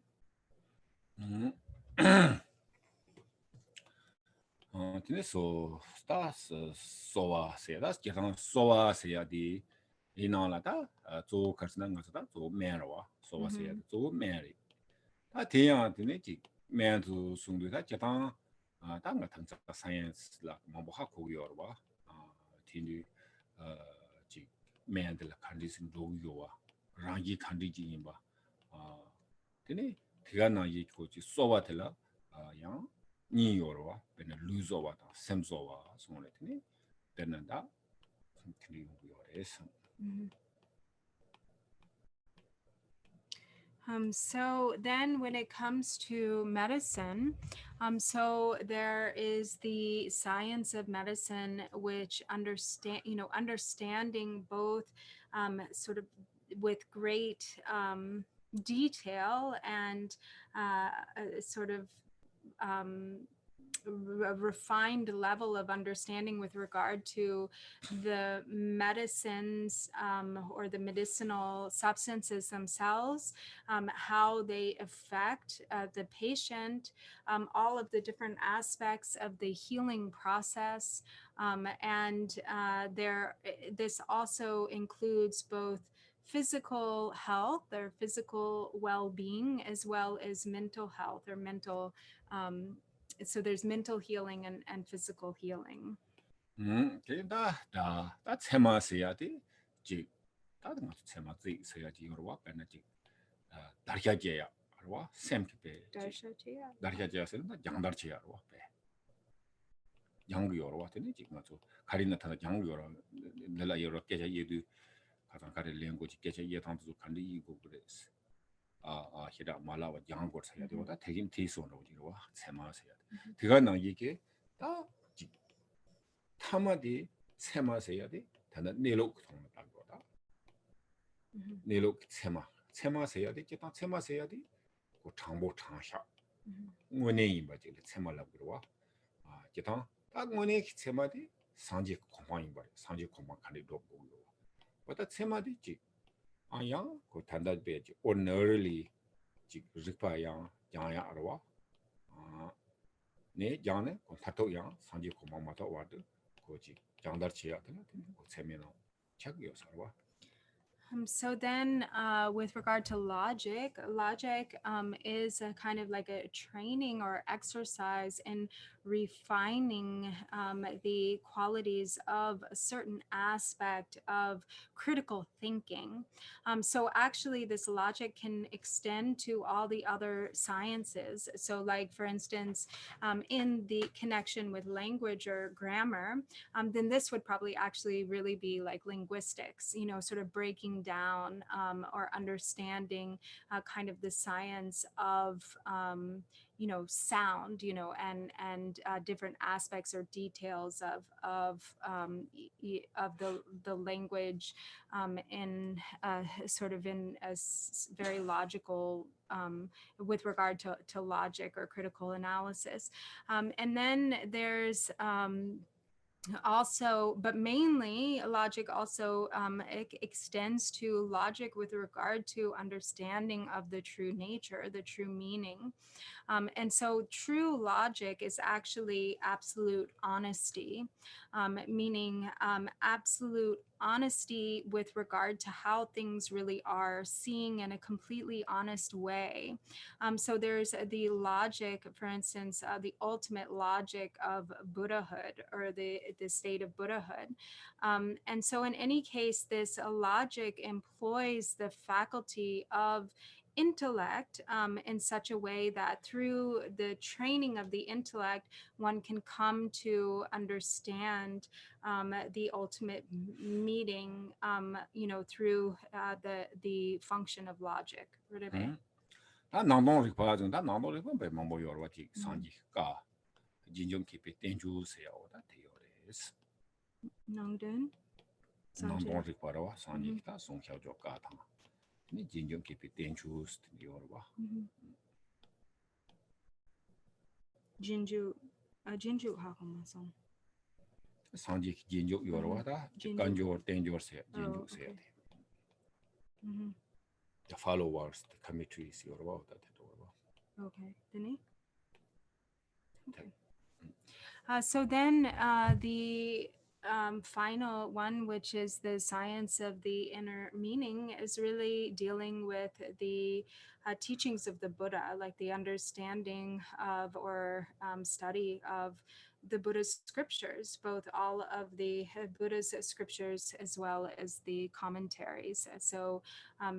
근데 스타스 소와세다 기타 소와세야디 이나라다 조 카스난 가서다 조 메르와 소와세야 조 메리 다 대야한테네 지 메르 숭도다 기타 당가 당자 사이언스라 뭐 하고요와 티니 지 메르들 컨디션 로요와 랑기 컨디지인바 되네 대가나 이거지 소와텔라 양 니요로와 베네 루조와 셈조와 소모레티니 데난다 그리고요레스 So then when it comes to medicine, so there is the science of medicine, which understanding both sort of with great detail and sort of a refined level of understanding with regard to the medicines or the medicinal substances themselves, how they affect the patient, all of the different aspects of the healing process. And this also includes both physical health or physical well-being, as well as mental health or mental so there's mental healing and physical healing. 다 체마세야디 지 다른 체마지 세야지 요로와 베나지 다르샤제야 알와 셈케베 다르샤제야스는 양다르체야로와 베 양구요로와 되니 지금 저 가리나타나 양구요로 내가 요로 깨자 예도 가장 가리 랭고지 깨자 예당도 간디 이고 그랬어 히라 말라와 양고 사야 되고다 대긴 티소로 지로와 체마세야 그거는 이게 다 타마디 체마세야 돼 단다 내로 통을 딱 거다 내로 체마세야 돼 기타 체마세야 돼그 장보 장샤 원내인 바지 체마라고 그러와 기타 딱 원내 체마디 상지 공방인 바 상지 공방 간이 높고 왔다 체마디 지 아양 그 단다 베지 ordinarily 지 리파양 양야 알아와 네 양네 그 타토양 상지 공방마다 와도 거지 장달치야 되는 그 세미나 책이요 살와. So then with regard to logic is a kind of like a training or exercise in refining the qualities of a certain aspect of critical thinking. So actually this logic can extend to all the other sciences. So like for instance, in the connection with language or grammar, then this would probably actually really be like linguistics, sort of breaking down or understanding kind of the science of sound, and different aspects or details of the language in sort of in a very logical with regard to logic or critical analysis, and then there's also, but mainly logic also extends to logic with regard to understanding of the true nature, the true meaning. And so true logic is actually absolute honesty, meaning absolute honesty with regard to how things really are, seeing in a completely honest way. So there's the logic, for instance, the ultimate logic of Buddhahood or the state of Buddhahood. And so in any case, this logic employs the faculty of intellect in such a way that through the training of the intellect, one can come to understand the ultimate meaning through the function of logic. 다 나노 리파 다 나노 리파 배 망보 요르와티 상지가 진정 깊이 땡주세요. 다 되어레스. Nongdun. 나노 리파와 상지가 송샤조가 다. 니 진정 깊이 땡주스 요르와. Jinju 하고마선. 상지 진정 요르와다. 간조 땡주세 진주세요. The followers, the committees 요르와 다 되도록. Okay. Dini? Okay. So then the final one, which is the science of the inner meaning, is really dealing with the teachings of the Buddha, like the understanding of or study of the Buddha's scriptures, both all of the Buddha's scriptures as well as the commentaries. So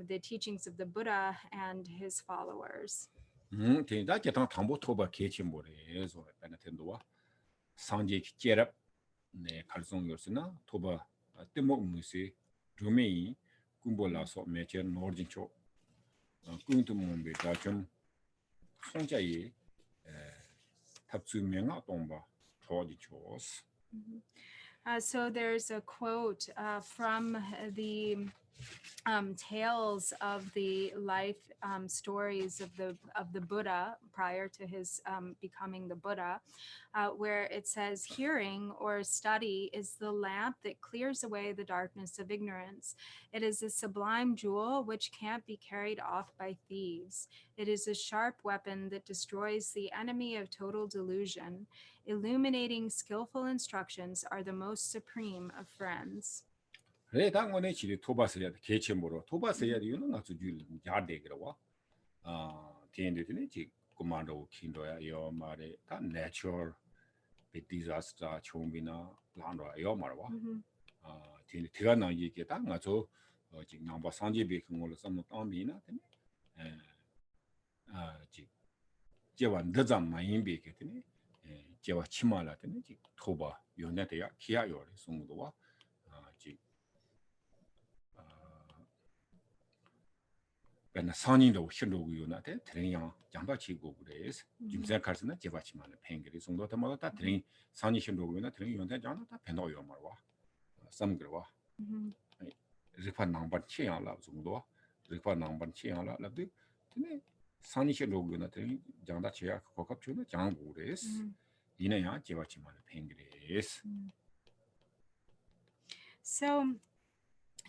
the teachings of the Buddha and his followers. 다 계단 담보 토바 개치 모래서 베네텐도와 상지 제랍 네 갈송 요스나 토바 때모 무시 루메이 군볼라서 메체 노르진초 군도 몸베 다좀 송자이 탑수명아 동바 토디초스. So there's a quote from the tales of the life stories of the Buddha prior to his becoming the Buddha, where it says, hearing or study is the lamp that clears away the darkness of ignorance. It is a sublime jewel which can't be carried off by thieves. It is a sharp weapon that destroys the enemy of total delusion. Illuminating skillful instructions are the most supreme of friends. 그래 당원에 지리 토바스야 개체모로 토바스야 이유는 아주 줄 야데그라와 티엔데네 지 코만도 킨도야 요 말에 다 내추럴 디자스터 총비나 란도야 요 말와 티엔데 티가나 이게 다 가서 지금 남바 상제비 그걸로 섬노 땅비나 되네 지 제완 더잠 마인비 되네 제와 치마라 되네 지 토바 요네데야 기야요레 송도와 지 그러나 선인도 신도고 요나데 드링양 장바치고 그래서 김세 칼스나 제바치만의 팽그리 송도다마다 다 드링 선이 신도고 요나 드링 요나 장나 다 변도요 말와 섬그와 리파 남바 치양라 정도 리파 남바 치양라 라도 근데 선이 신도고 요나 드링 장다 치야 고갑주는 장고 그래서 이내야 제바치만의 팽그리스.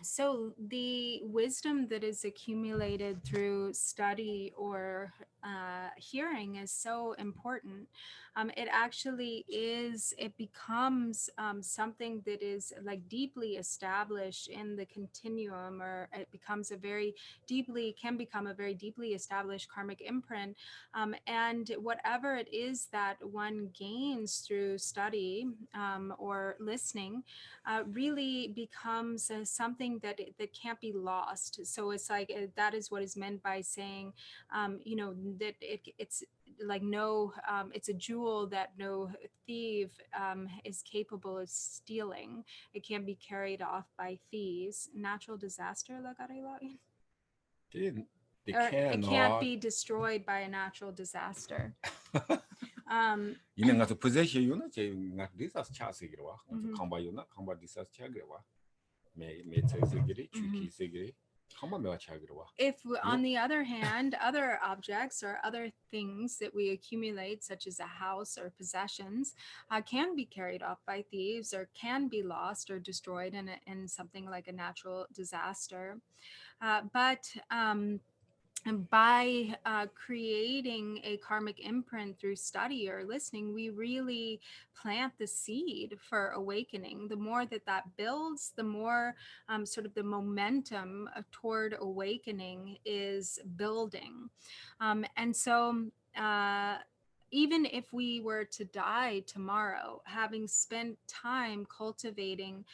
So the wisdom that is accumulated through study or hearing is so important. It actually becomes something that is like deeply established in the continuum, or it can become a very deeply established karmic imprint. And whatever it is that one gains through study or listening really becomes something that can't be lost. So it's like that is what is meant by saying, that it's like it's a jewel that no thief is capable of stealing. It can't be carried off by thieves. Natural disaster, it can't be destroyed by a natural disaster. 이는 가서 possession 요나 제 디사스 차세기로와 컴바 요나 컴바 디사스 차기로와 매 차세기리 주기세기리 컴바 메와 차기로와. If on the other hand, other objects or other things that we accumulate, such as a house or possessions, can be carried off by thieves or can be lost or destroyed in something like a natural disaster, but and by creating a karmic imprint through study or listening, we really plant the seed for awakening. The more that builds, the more sort of the momentum toward awakening is building. And so even if we were to die tomorrow, having spent time cultivating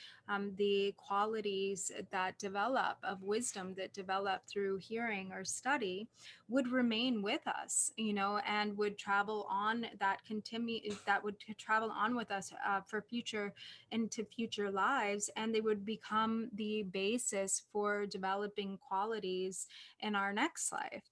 the qualities that develop of wisdom that develop through hearing or study would remain with us, and would travel on that would travel on with us for future into future lives, and they would become the basis for developing qualities in our next life.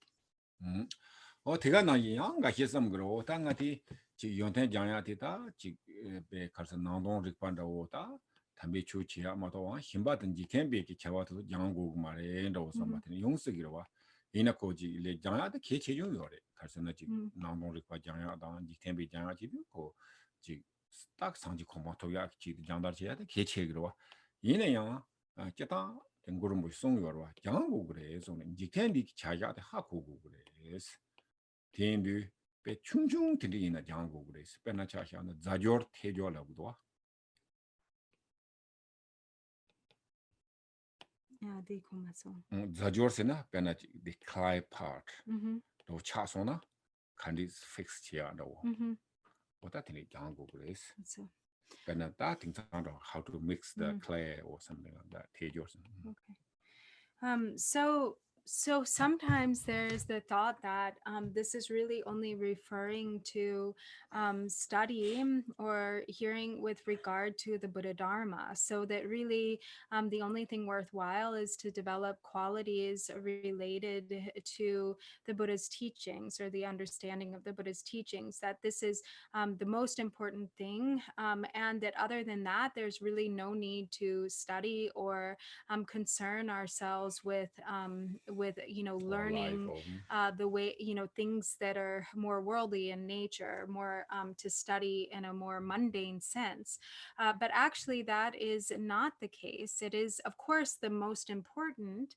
제가 나 양가 했으면 그러고 땅아티 지 연태 장야티다 지배 가서 나동 리반다오다 담배 추치야 마도와 힘받든지 캠비기 개와도 양고 말에라고 선마트는 용쓰기로 와 이나코지 일레 장야도 개체중 요래 가서는 지 나동 리바 장야다 지 캠비 장야지고 지딱 상지 코모토야 지 장달지야 개체기로 와 이네야 께다 된거를 뭐 송요로 와 양고 그래 손은 지 캠비 자야데 하고 그래 Tendu pe chung tindi ina jango gres pena cha sha na zajor tejo la budwa Yeah, the komaso. zajor sena pena the clay part do cha sona kandi fix chia do what tindi jango gres So pena that thing how to mix the clay or something like that tejo okay. So sometimes there's the thought that this is really only referring to study or hearing with regard to the Buddha Dharma. So that really the only thing worthwhile is to develop qualities related to the Buddha's teachings or the understanding of the Buddha's teachings, that this is the most important thing. And that other than that, there's really no need to study or concern ourselves with learning the way, things that are more worldly in nature, more to study in a more mundane sense. But actually that is not the case. It is, of course, the most important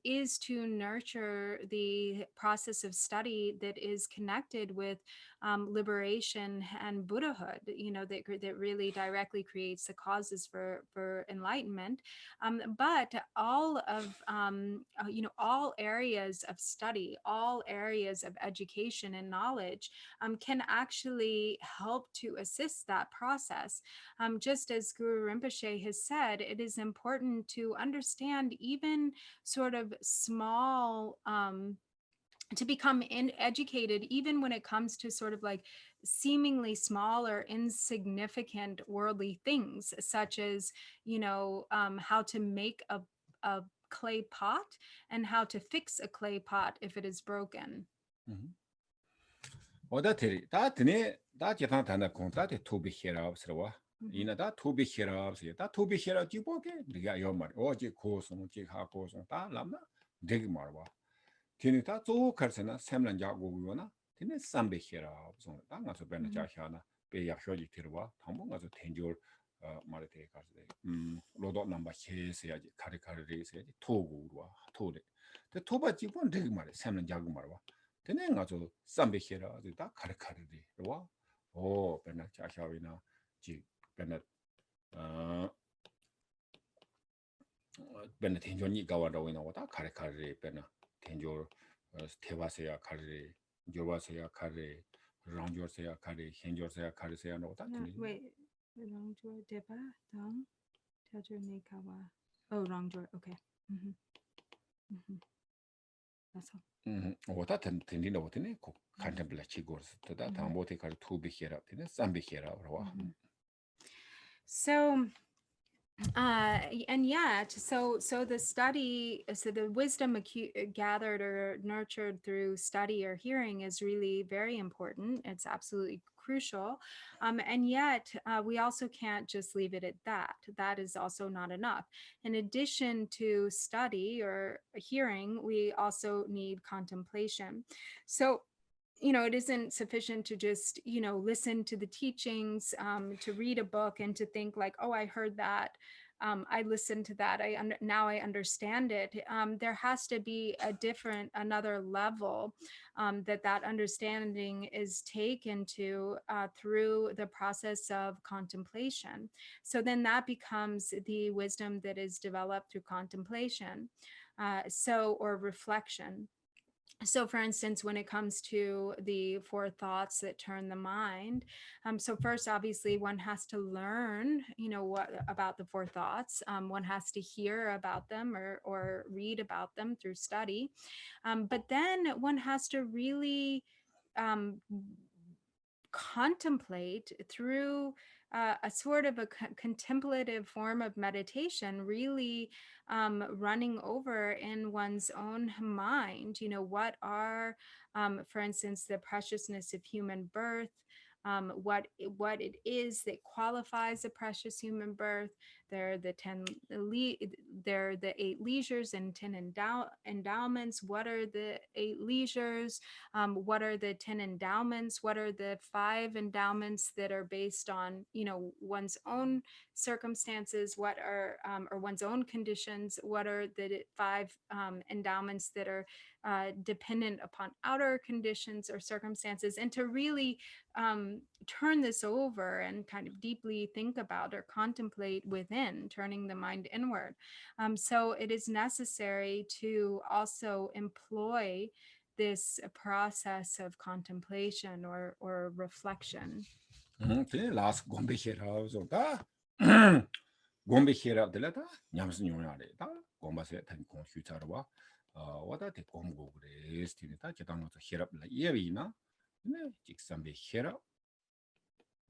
is to nurture the process of study that is connected with liberation and Buddhahood, that really directly creates the causes for enlightenment. But all of all areas of study, all areas of education and knowledge can actually help to assist that process. Just as Guru Rinpoche has said, it is important to understand even sort of small to become educated, even when it comes to sort of like seemingly small or insignificant worldly things, such as, how to make a clay pot and how to fix a clay pot if it is broken. Ina da tobi hera da tobi hera jiboke diga yomar oje kosong je ha kosong ta lamna deg marwa tini ta zo karsena semlan jago yona tini sambe hera so ta ngaso bena ja hana be ya shoji tirwa tambo ngaso tenjor marete karse lodo namba hese yaji kare kare rese togo urwa tore te toba jibon deg mare semlan jago marwa tini ngaso sambe hera da kare kare rwa o bena ja hawina ji Bennett tenjoni gawado ina wata kare kare bena tenjor tewaseya kare jowaseya kare rangyorseya kare henjorseya kare seya no wata Wait, Rangjor Deba Dang Tejo Nekawa. Oh, Rangjor. Okay. That's all. wata tendina wotene ko contemplate chigors tada tambote kare tu bihera tene sambe hera rawa So and yet, so the study, so the wisdom gathered or nurtured through study or hearing is really very important. It's absolutely crucial. And yet we also can't just leave it at that. That is also not enough. In addition to study or hearing, we also need contemplation. So it isn't sufficient to just, listen to the teachings, to read a book and to think like, oh, I heard that. I listened to that. Now I understand it. There has to be another level that understanding is taken to through the process of contemplation. So then that becomes the wisdom that is developed through contemplation, or reflection. So for instance, when it comes to the four thoughts that turn the mind, so first, obviously, one has to learn, what about the four thoughts. One has to hear about them or read about them through study. But then one has to really um, contemplate through a sort of a contemplative form of meditation, really running over in one's own mind, what are, for instance, the preciousness of human birth, what it is that qualifies a precious human birth. There are the there are the 8 leisures and 10 endowments. What are the 8 leisures? What are the 10 endowments? What are the 5 endowments that are based on, one's own circumstances? What are, or one's own conditions? What are the 5 endowments that are dependent upon outer conditions or circumstances? And to really turn this over and kind of deeply think about or contemplate within, turning the mind inward. So it is necessary to also employ this process of contemplation or reflection. 그 라스 곰베히라 저다 곰베히라 들라다 냠스 뉴나레다 곰바세 탄 콘슈타르와 와다 데 곰고 그래 스티니다 제당노서 히랍라 예비나 네 직삼베 히라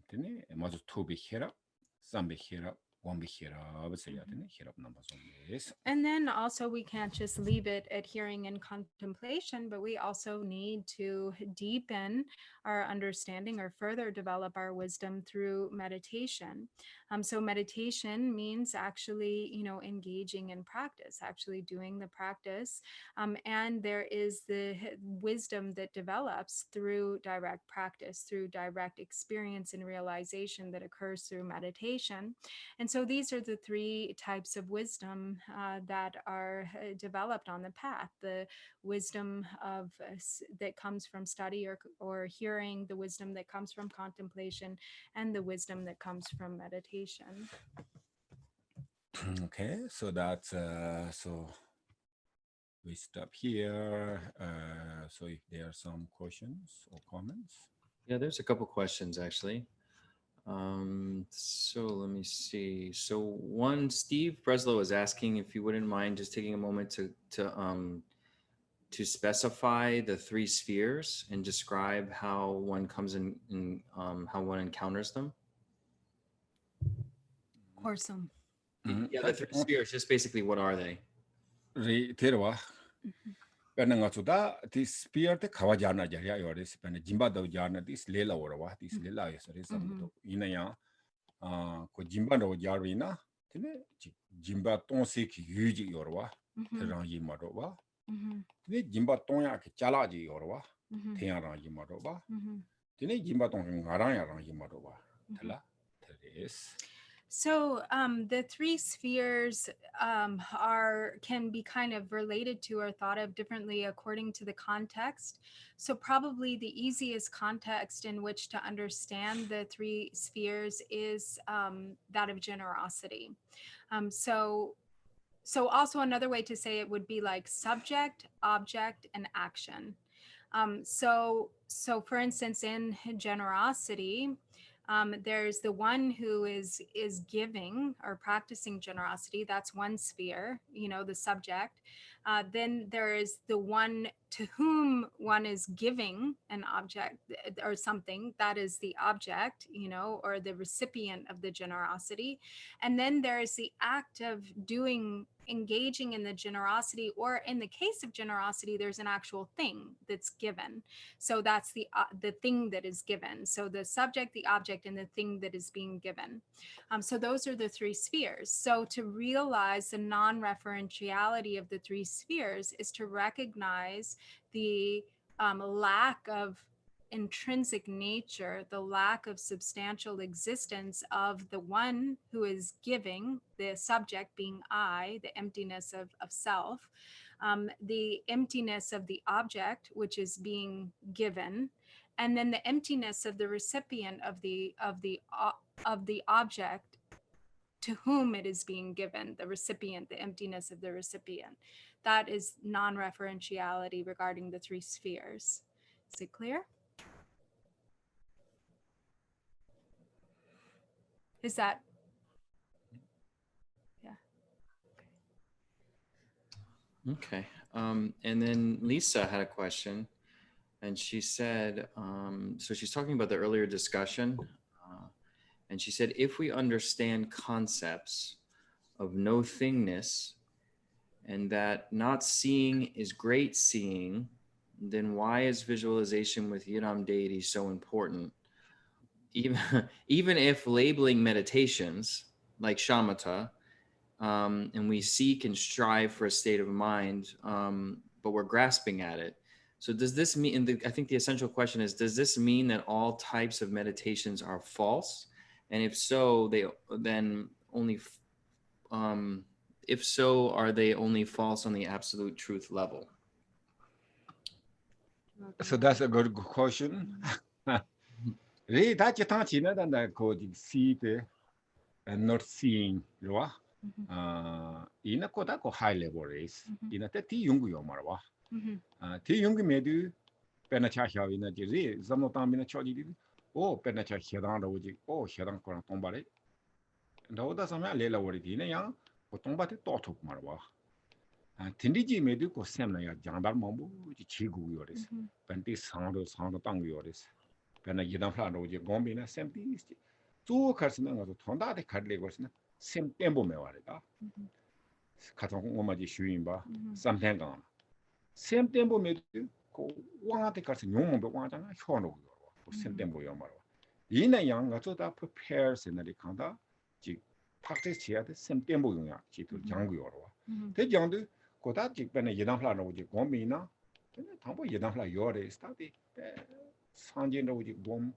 되네 마저 투비 히라 삼베 히라 곰베 히라 버세야 되네 히랍 넘버서 예스 And then also, we can't just leave it at hearing and contemplation, but we also need to deepen our understanding or further develop our wisdom through meditation. So meditation means actually, engaging in practice, actually doing the practice. And there is the wisdom that develops through direct practice, through direct experience and realization that occurs through meditation. And so these are the 3 types of wisdom that are developed on the path: the wisdom of that comes from study or hearing, the wisdom that comes from contemplation, and the wisdom that comes from meditation. Okay, so that's so we stop here. So if there are some questions or comments. Yeah, there's a couple questions actually. So let me see. So one, Steve Breslow is asking if you wouldn't mind just taking a moment to specify the 3 spheres and describe how one comes in how one encounters them. Korsum. Yeah, the 3 spheres, just basically what are they? Terwa. Penanga suda this spear te kawajana jaria yoris pen jimba do jana this lela orwa this lela is resam inaya ko jimba do jarina tene jimba ton se ki yuji yorwa terang yi marowa tene jimba ton ya ke chala ji yorwa teya rang yi marowa tene jimba ton ngarang ya rang yi marowa tela teres. So the 3 spheres can be kind of related to or thought of differently according to the context. So probably the easiest context in which to understand the 3 spheres is that of generosity. So also another way to say it would be like subject, object, and action. So for instance, in generosity, there's the one who is giving or practicing generosity. That's one sphere, the subject. Then there is the one to whom one is giving an object or something. That is the object, or the recipient of the generosity. And then there is the act of engaging in the generosity, or in the case of generosity, there's an actual thing that's given. So that's the thing that is given. So the subject, the object, and the thing that is being given. So those are the 3 spheres. So to realize the non-referentiality of the 3 spheres is to recognize the lack of intrinsic nature, the lack of substantial existence of the one who is giving, the subject being I, the emptiness of self, the emptiness of the object, which is being given, and then the emptiness of the recipient of the object, to whom it is being given, the recipient, the emptiness of the recipient. That is non-referentiality regarding the three spheres. Is it clear? Is that, yeah. Okay. And then Lisa had a question, and she said, so she's talking about the earlier discussion, and she said, if we understand concepts of no thingness and that not seeing is great seeing, then why is visualization with Yidam deity so important? Even if labeling meditations like shamatha, and we seek and strive for a state of mind, but we're grasping at it. So does this mean, and I think the essential question is, does this mean that all types of meditations are false? And if so, if so, are they only false on the absolute truth level? So that's a good question. Really, that's the thing that I call see the and not seeing, right? In a quote, high level race. In a tea young yomarwa. Tea young made penetratia in a disease, some of them in a chodi. Oh, penetratia down the wood, oh, Shadan Koratomba. And all that's a lela word in a young, but Tombate thought of Marwa. Tindiji made you Semna, Jandar Mambo, Chigu yoris, Penti sound of tongue yoris. Pena Yidan Flado, Gombina, Sempi. Two Carsina of Tonda, the Cadley was same tempo mewarida. Katon Omaji Shuimba, some tangan. Same tempo made you go one the Carson, but one and a horn of your same tempo yomaro. In a young, I thought that prepares in the Kanda, practice here the same tempo young, to young yorwa. The young do go that Jik Pena Yidan Flado with Gombina, then the Tambo Yidan Fla Yore study Sanjin with Gom.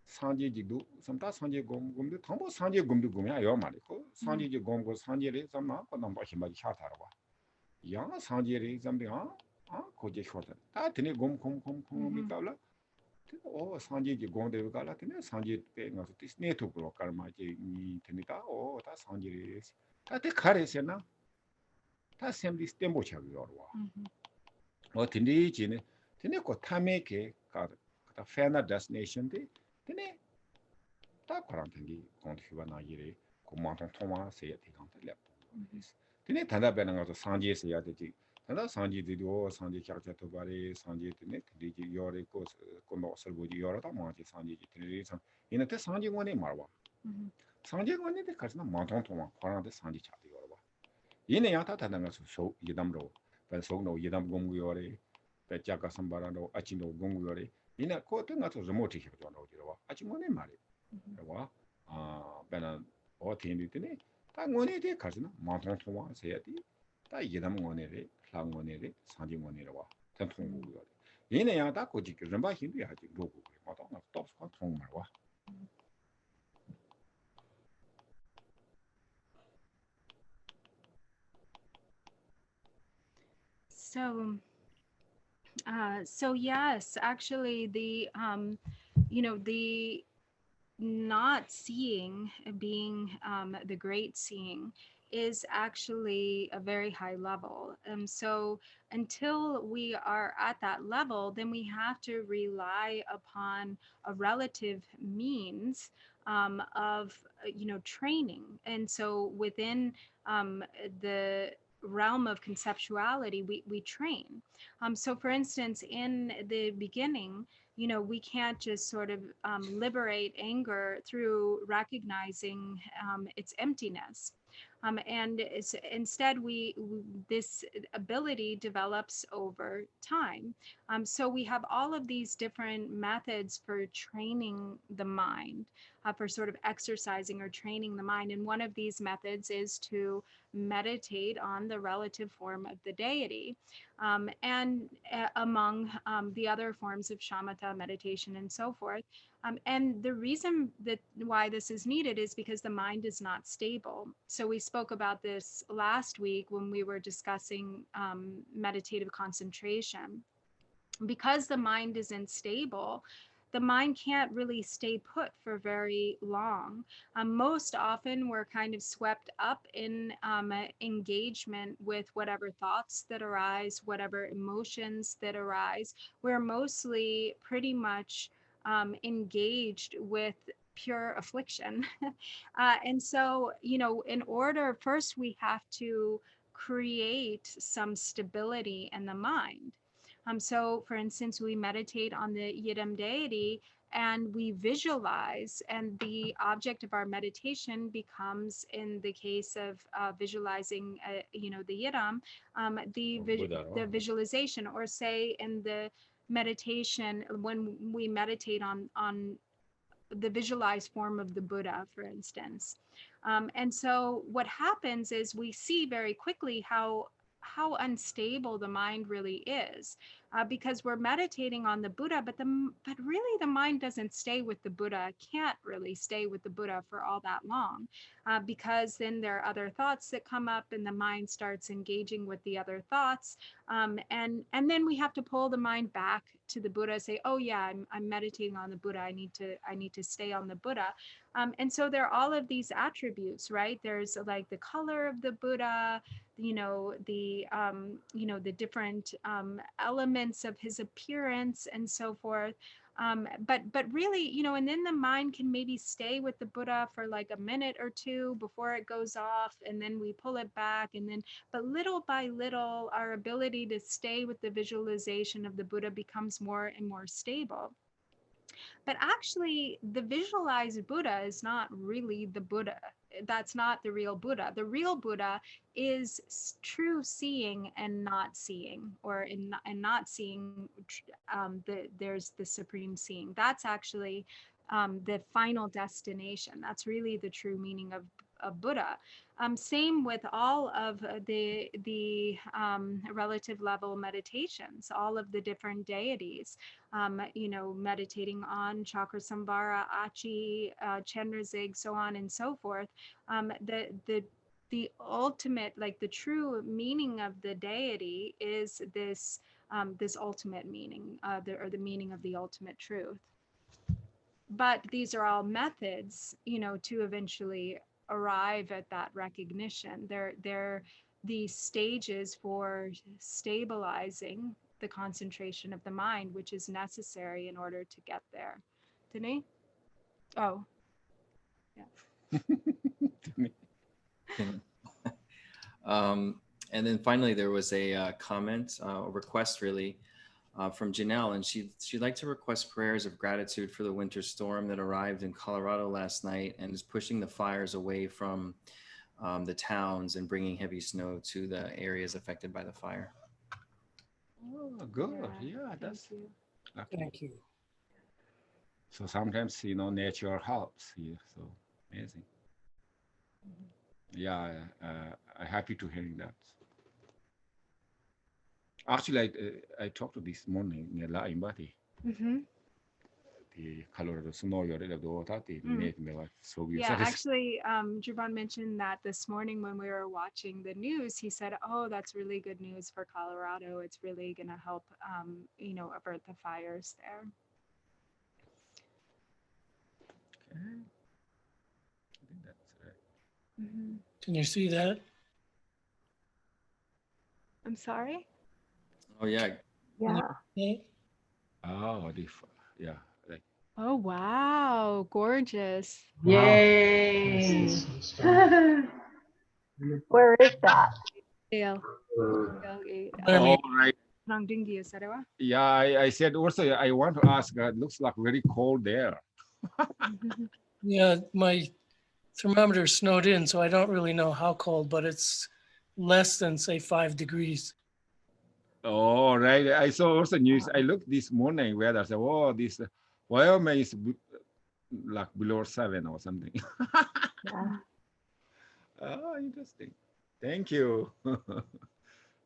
Sanji do sometimes Sanji gum the Tambo Sanji gum to Gumia Yomarico, Sanji gum goes Sanji some number him by Chatarwa. Young Sanji something, Koji shorter. That in a gum mitala. Oh, Sanji gum de Galatin, Sanji paying us this native broker, my Tenita, oh, that's Sanji is. That the carriage now. That's simply stembo chaviorwa. What in the gene, Teneko Tameke got a fan destination day. Tene ta quarantine compte fibana yere commentant Thomas say at the lap. Tene Tanda Benanga Sanji say at the Tanda Sanji did all Sanji Charter to Bari, Sanji Tenet, the Yoricos, Conosal with Yorata, Monte Sanji Tenerisan, in a Sanji one in Marwa. Sanji one in the Casna Monton Thomas, Quarant Sanji Chati Yorba. In a Yata Tananga show Yidamro, Pensono Yidam Gumuyore, Petjaka Sambarano, Achino Gumuyore. In a court, not as a motive of Jiro, Achimone Mari. Bena or Tinditine, Tangonete Casino, Mountain Toma, Sayati, Tayidam Monere, Flangonere, Sanji Monera, Tantongu. In a Yata Kojik, remember him, we had to go, Madonna, top from Marwa. So yes, actually the the not seeing being the great seeing is actually a very high level. So until we are at that level, then we have to rely upon a relative means of training. And so within the realm of conceptuality, we train. So for instance, in the beginning, we can't just sort of liberate anger through recognizing its emptiness. And instead, this ability develops over time. So we have all of these different methods for training the mind, for sort of exercising or training the mind. And one of these methods is to meditate on the relative form of the deity. And among the other forms of shamatha meditation and so forth. And the reason that why this is needed is because the mind is not stable. So we spoke about this last week when we were discussing meditative concentration. Because the mind is unstable, the mind can't really stay put for very long. Most often, we're kind of swept up in engagement with whatever thoughts that arise, whatever emotions that arise. We're mostly pretty much engaged with pure affliction. And so, in order, first we have to create some stability in the mind. So, for instance, we meditate on the Yidam deity and we visualize, and the object of our meditation becomes, in the case of visualizing, the Yidam, the visualization, or say in the meditation, when we meditate on the visualized form of the Buddha, for instance. And so what happens is we see very quickly how unstable the mind really is, because we're meditating on the Buddha, but really the mind doesn't stay with the Buddha, can't really stay with the Buddha for all that long, because then there are other thoughts that come up and the mind starts engaging with the other thoughts. And then we have to pull the mind back to the Buddha, say, oh yeah, I'm meditating on the Buddha. I need to stay on the Buddha. And so there are all of these attributes, right? There's like the color of the Buddha, the different elements of his appearance and so forth. But really, and then the mind can maybe stay with the Buddha for like a minute or two before it goes off, and then we pull it back, but little by little, our ability to stay with the visualization of the Buddha becomes more and more stable. But actually, the visualized Buddha is not really the Buddha. That's not the real Buddha. The real Buddha is true seeing and not seeing, or not seeing. There's the supreme seeing. That's actually the final destination. That's really the true meaning of Buddha. Same with all of the relative level meditations, all of the different deities. Meditating on Chakrasambhara, Achi, Chandrazig, so on and so forth. The ultimate, like the true meaning of the deity is this ultimate meaning, or the meaning of the ultimate truth. But these are all methods, to eventually arrive at that recognition. They're the stages for stabilizing the concentration of the mind, which is necessary in order to get there. Denise? Oh, yeah. And then finally, there was a comment, a request really, from Janelle, and she'd like to request prayers of gratitude for the winter storm that arrived in Colorado last night and is pushing the fires away from the towns and bringing heavy snow to the areas affected by the fire. Oh, good. Yeah, that's lucky. Thank you. So sometimes, nature helps here. So amazing. Yeah, I'm happy to hearing that. Actually, I talked to this morning near La Imbati. The Colorado snow Yeah, actually, Jirban mentioned that this morning when we were watching the news. He said, oh, that's really good news for Colorado. It's really going to help, avert the fires there. Okay. I think that's right. Can you see that? I'm sorry? Oh, yeah. Yeah. Okay. Oh, yeah. Oh, wow. Gorgeous. Yay. Where is that? Yeah. All right. Yeah. Yeah, I said also, I want to ask, it looks like very cold there. Yeah, my thermometer snowed in, so I don't really know how cold, but it's less than, say, 5 degrees. Oh, right. I saw also news. I looked this morning where I said, oh, this Wyoming is like below 7 or something. Yeah. Oh, interesting. Thank you.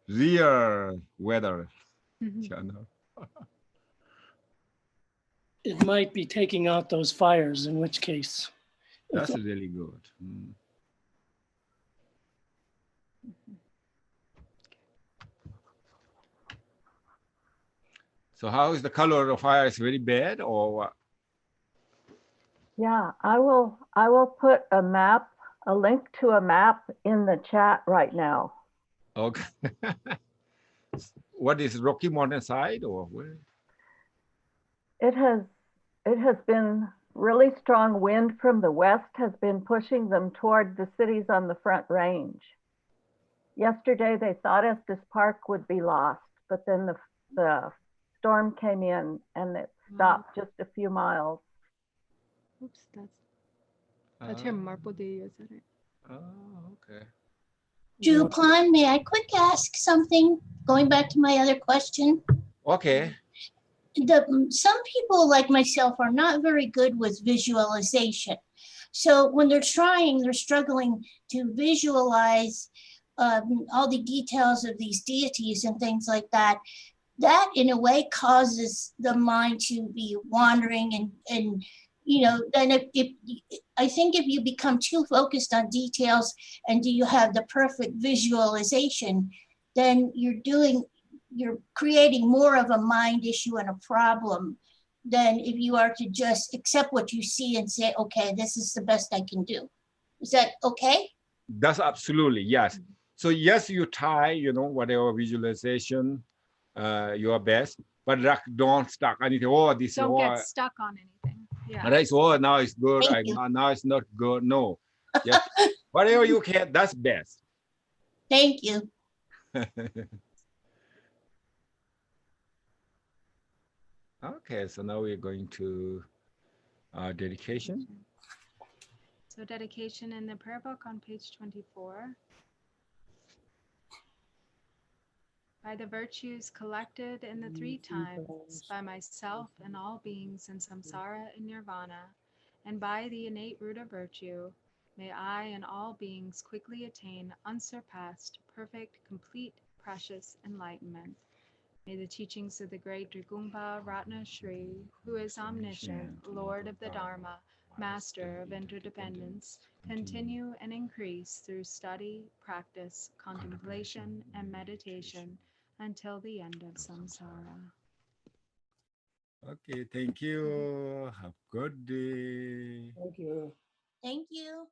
Real weather channel. It might be taking out those fires, in which case. That's really good. So how is the color of fire? Is very bad or what? Yeah, I will put a map, a link to a map in the chat right now. Okay. What is Rocky Mountain side or where? It has been really strong wind from the west has been pushing them toward the cities on the Front Range. Yesterday they thought Estes Park would be lost, but then the storm came in and it stopped just a few miles. Oops, that's her marble day, isn't it? Oh, okay. Jupon, may I quick ask something? Going back to my other question. Okay. Some people like myself are not very good with visualization. So when they're struggling to visualize all the details of these deities and things like that. That in a way causes the mind to be wandering and you know, then if I think if you become too focused on details and do you have the perfect visualization, then you're creating more of a mind issue and a problem than if you are to just accept what you see and say, okay, this is the best I can do. Is that okay? That's absolutely, yes. So yes, you try, you know, whatever visualization, your best, but like, don't stuck anything. Oh, this Don't oh, get stuck on anything. Yeah. right, so oh, now it's good. Thank you. Now it's not good. No, yes, whatever you can, that's best. Thank you. Okay, so now we're going to dedication. So dedication in the prayer book on page 24. By the virtues collected in the three times, by myself and all beings in samsara and nirvana, and by the innate root of virtue, may I and all beings quickly attain unsurpassed, perfect, complete, precious enlightenment. May the teachings of the great Drigungpa Ratna Shri, who is omniscient, Lord of the Dharma, Master of interdependence, continue and increase through study, practice, contemplation, and meditation until the end of samsara. Okay, thank you. Have a good day. Thank you. Thank you.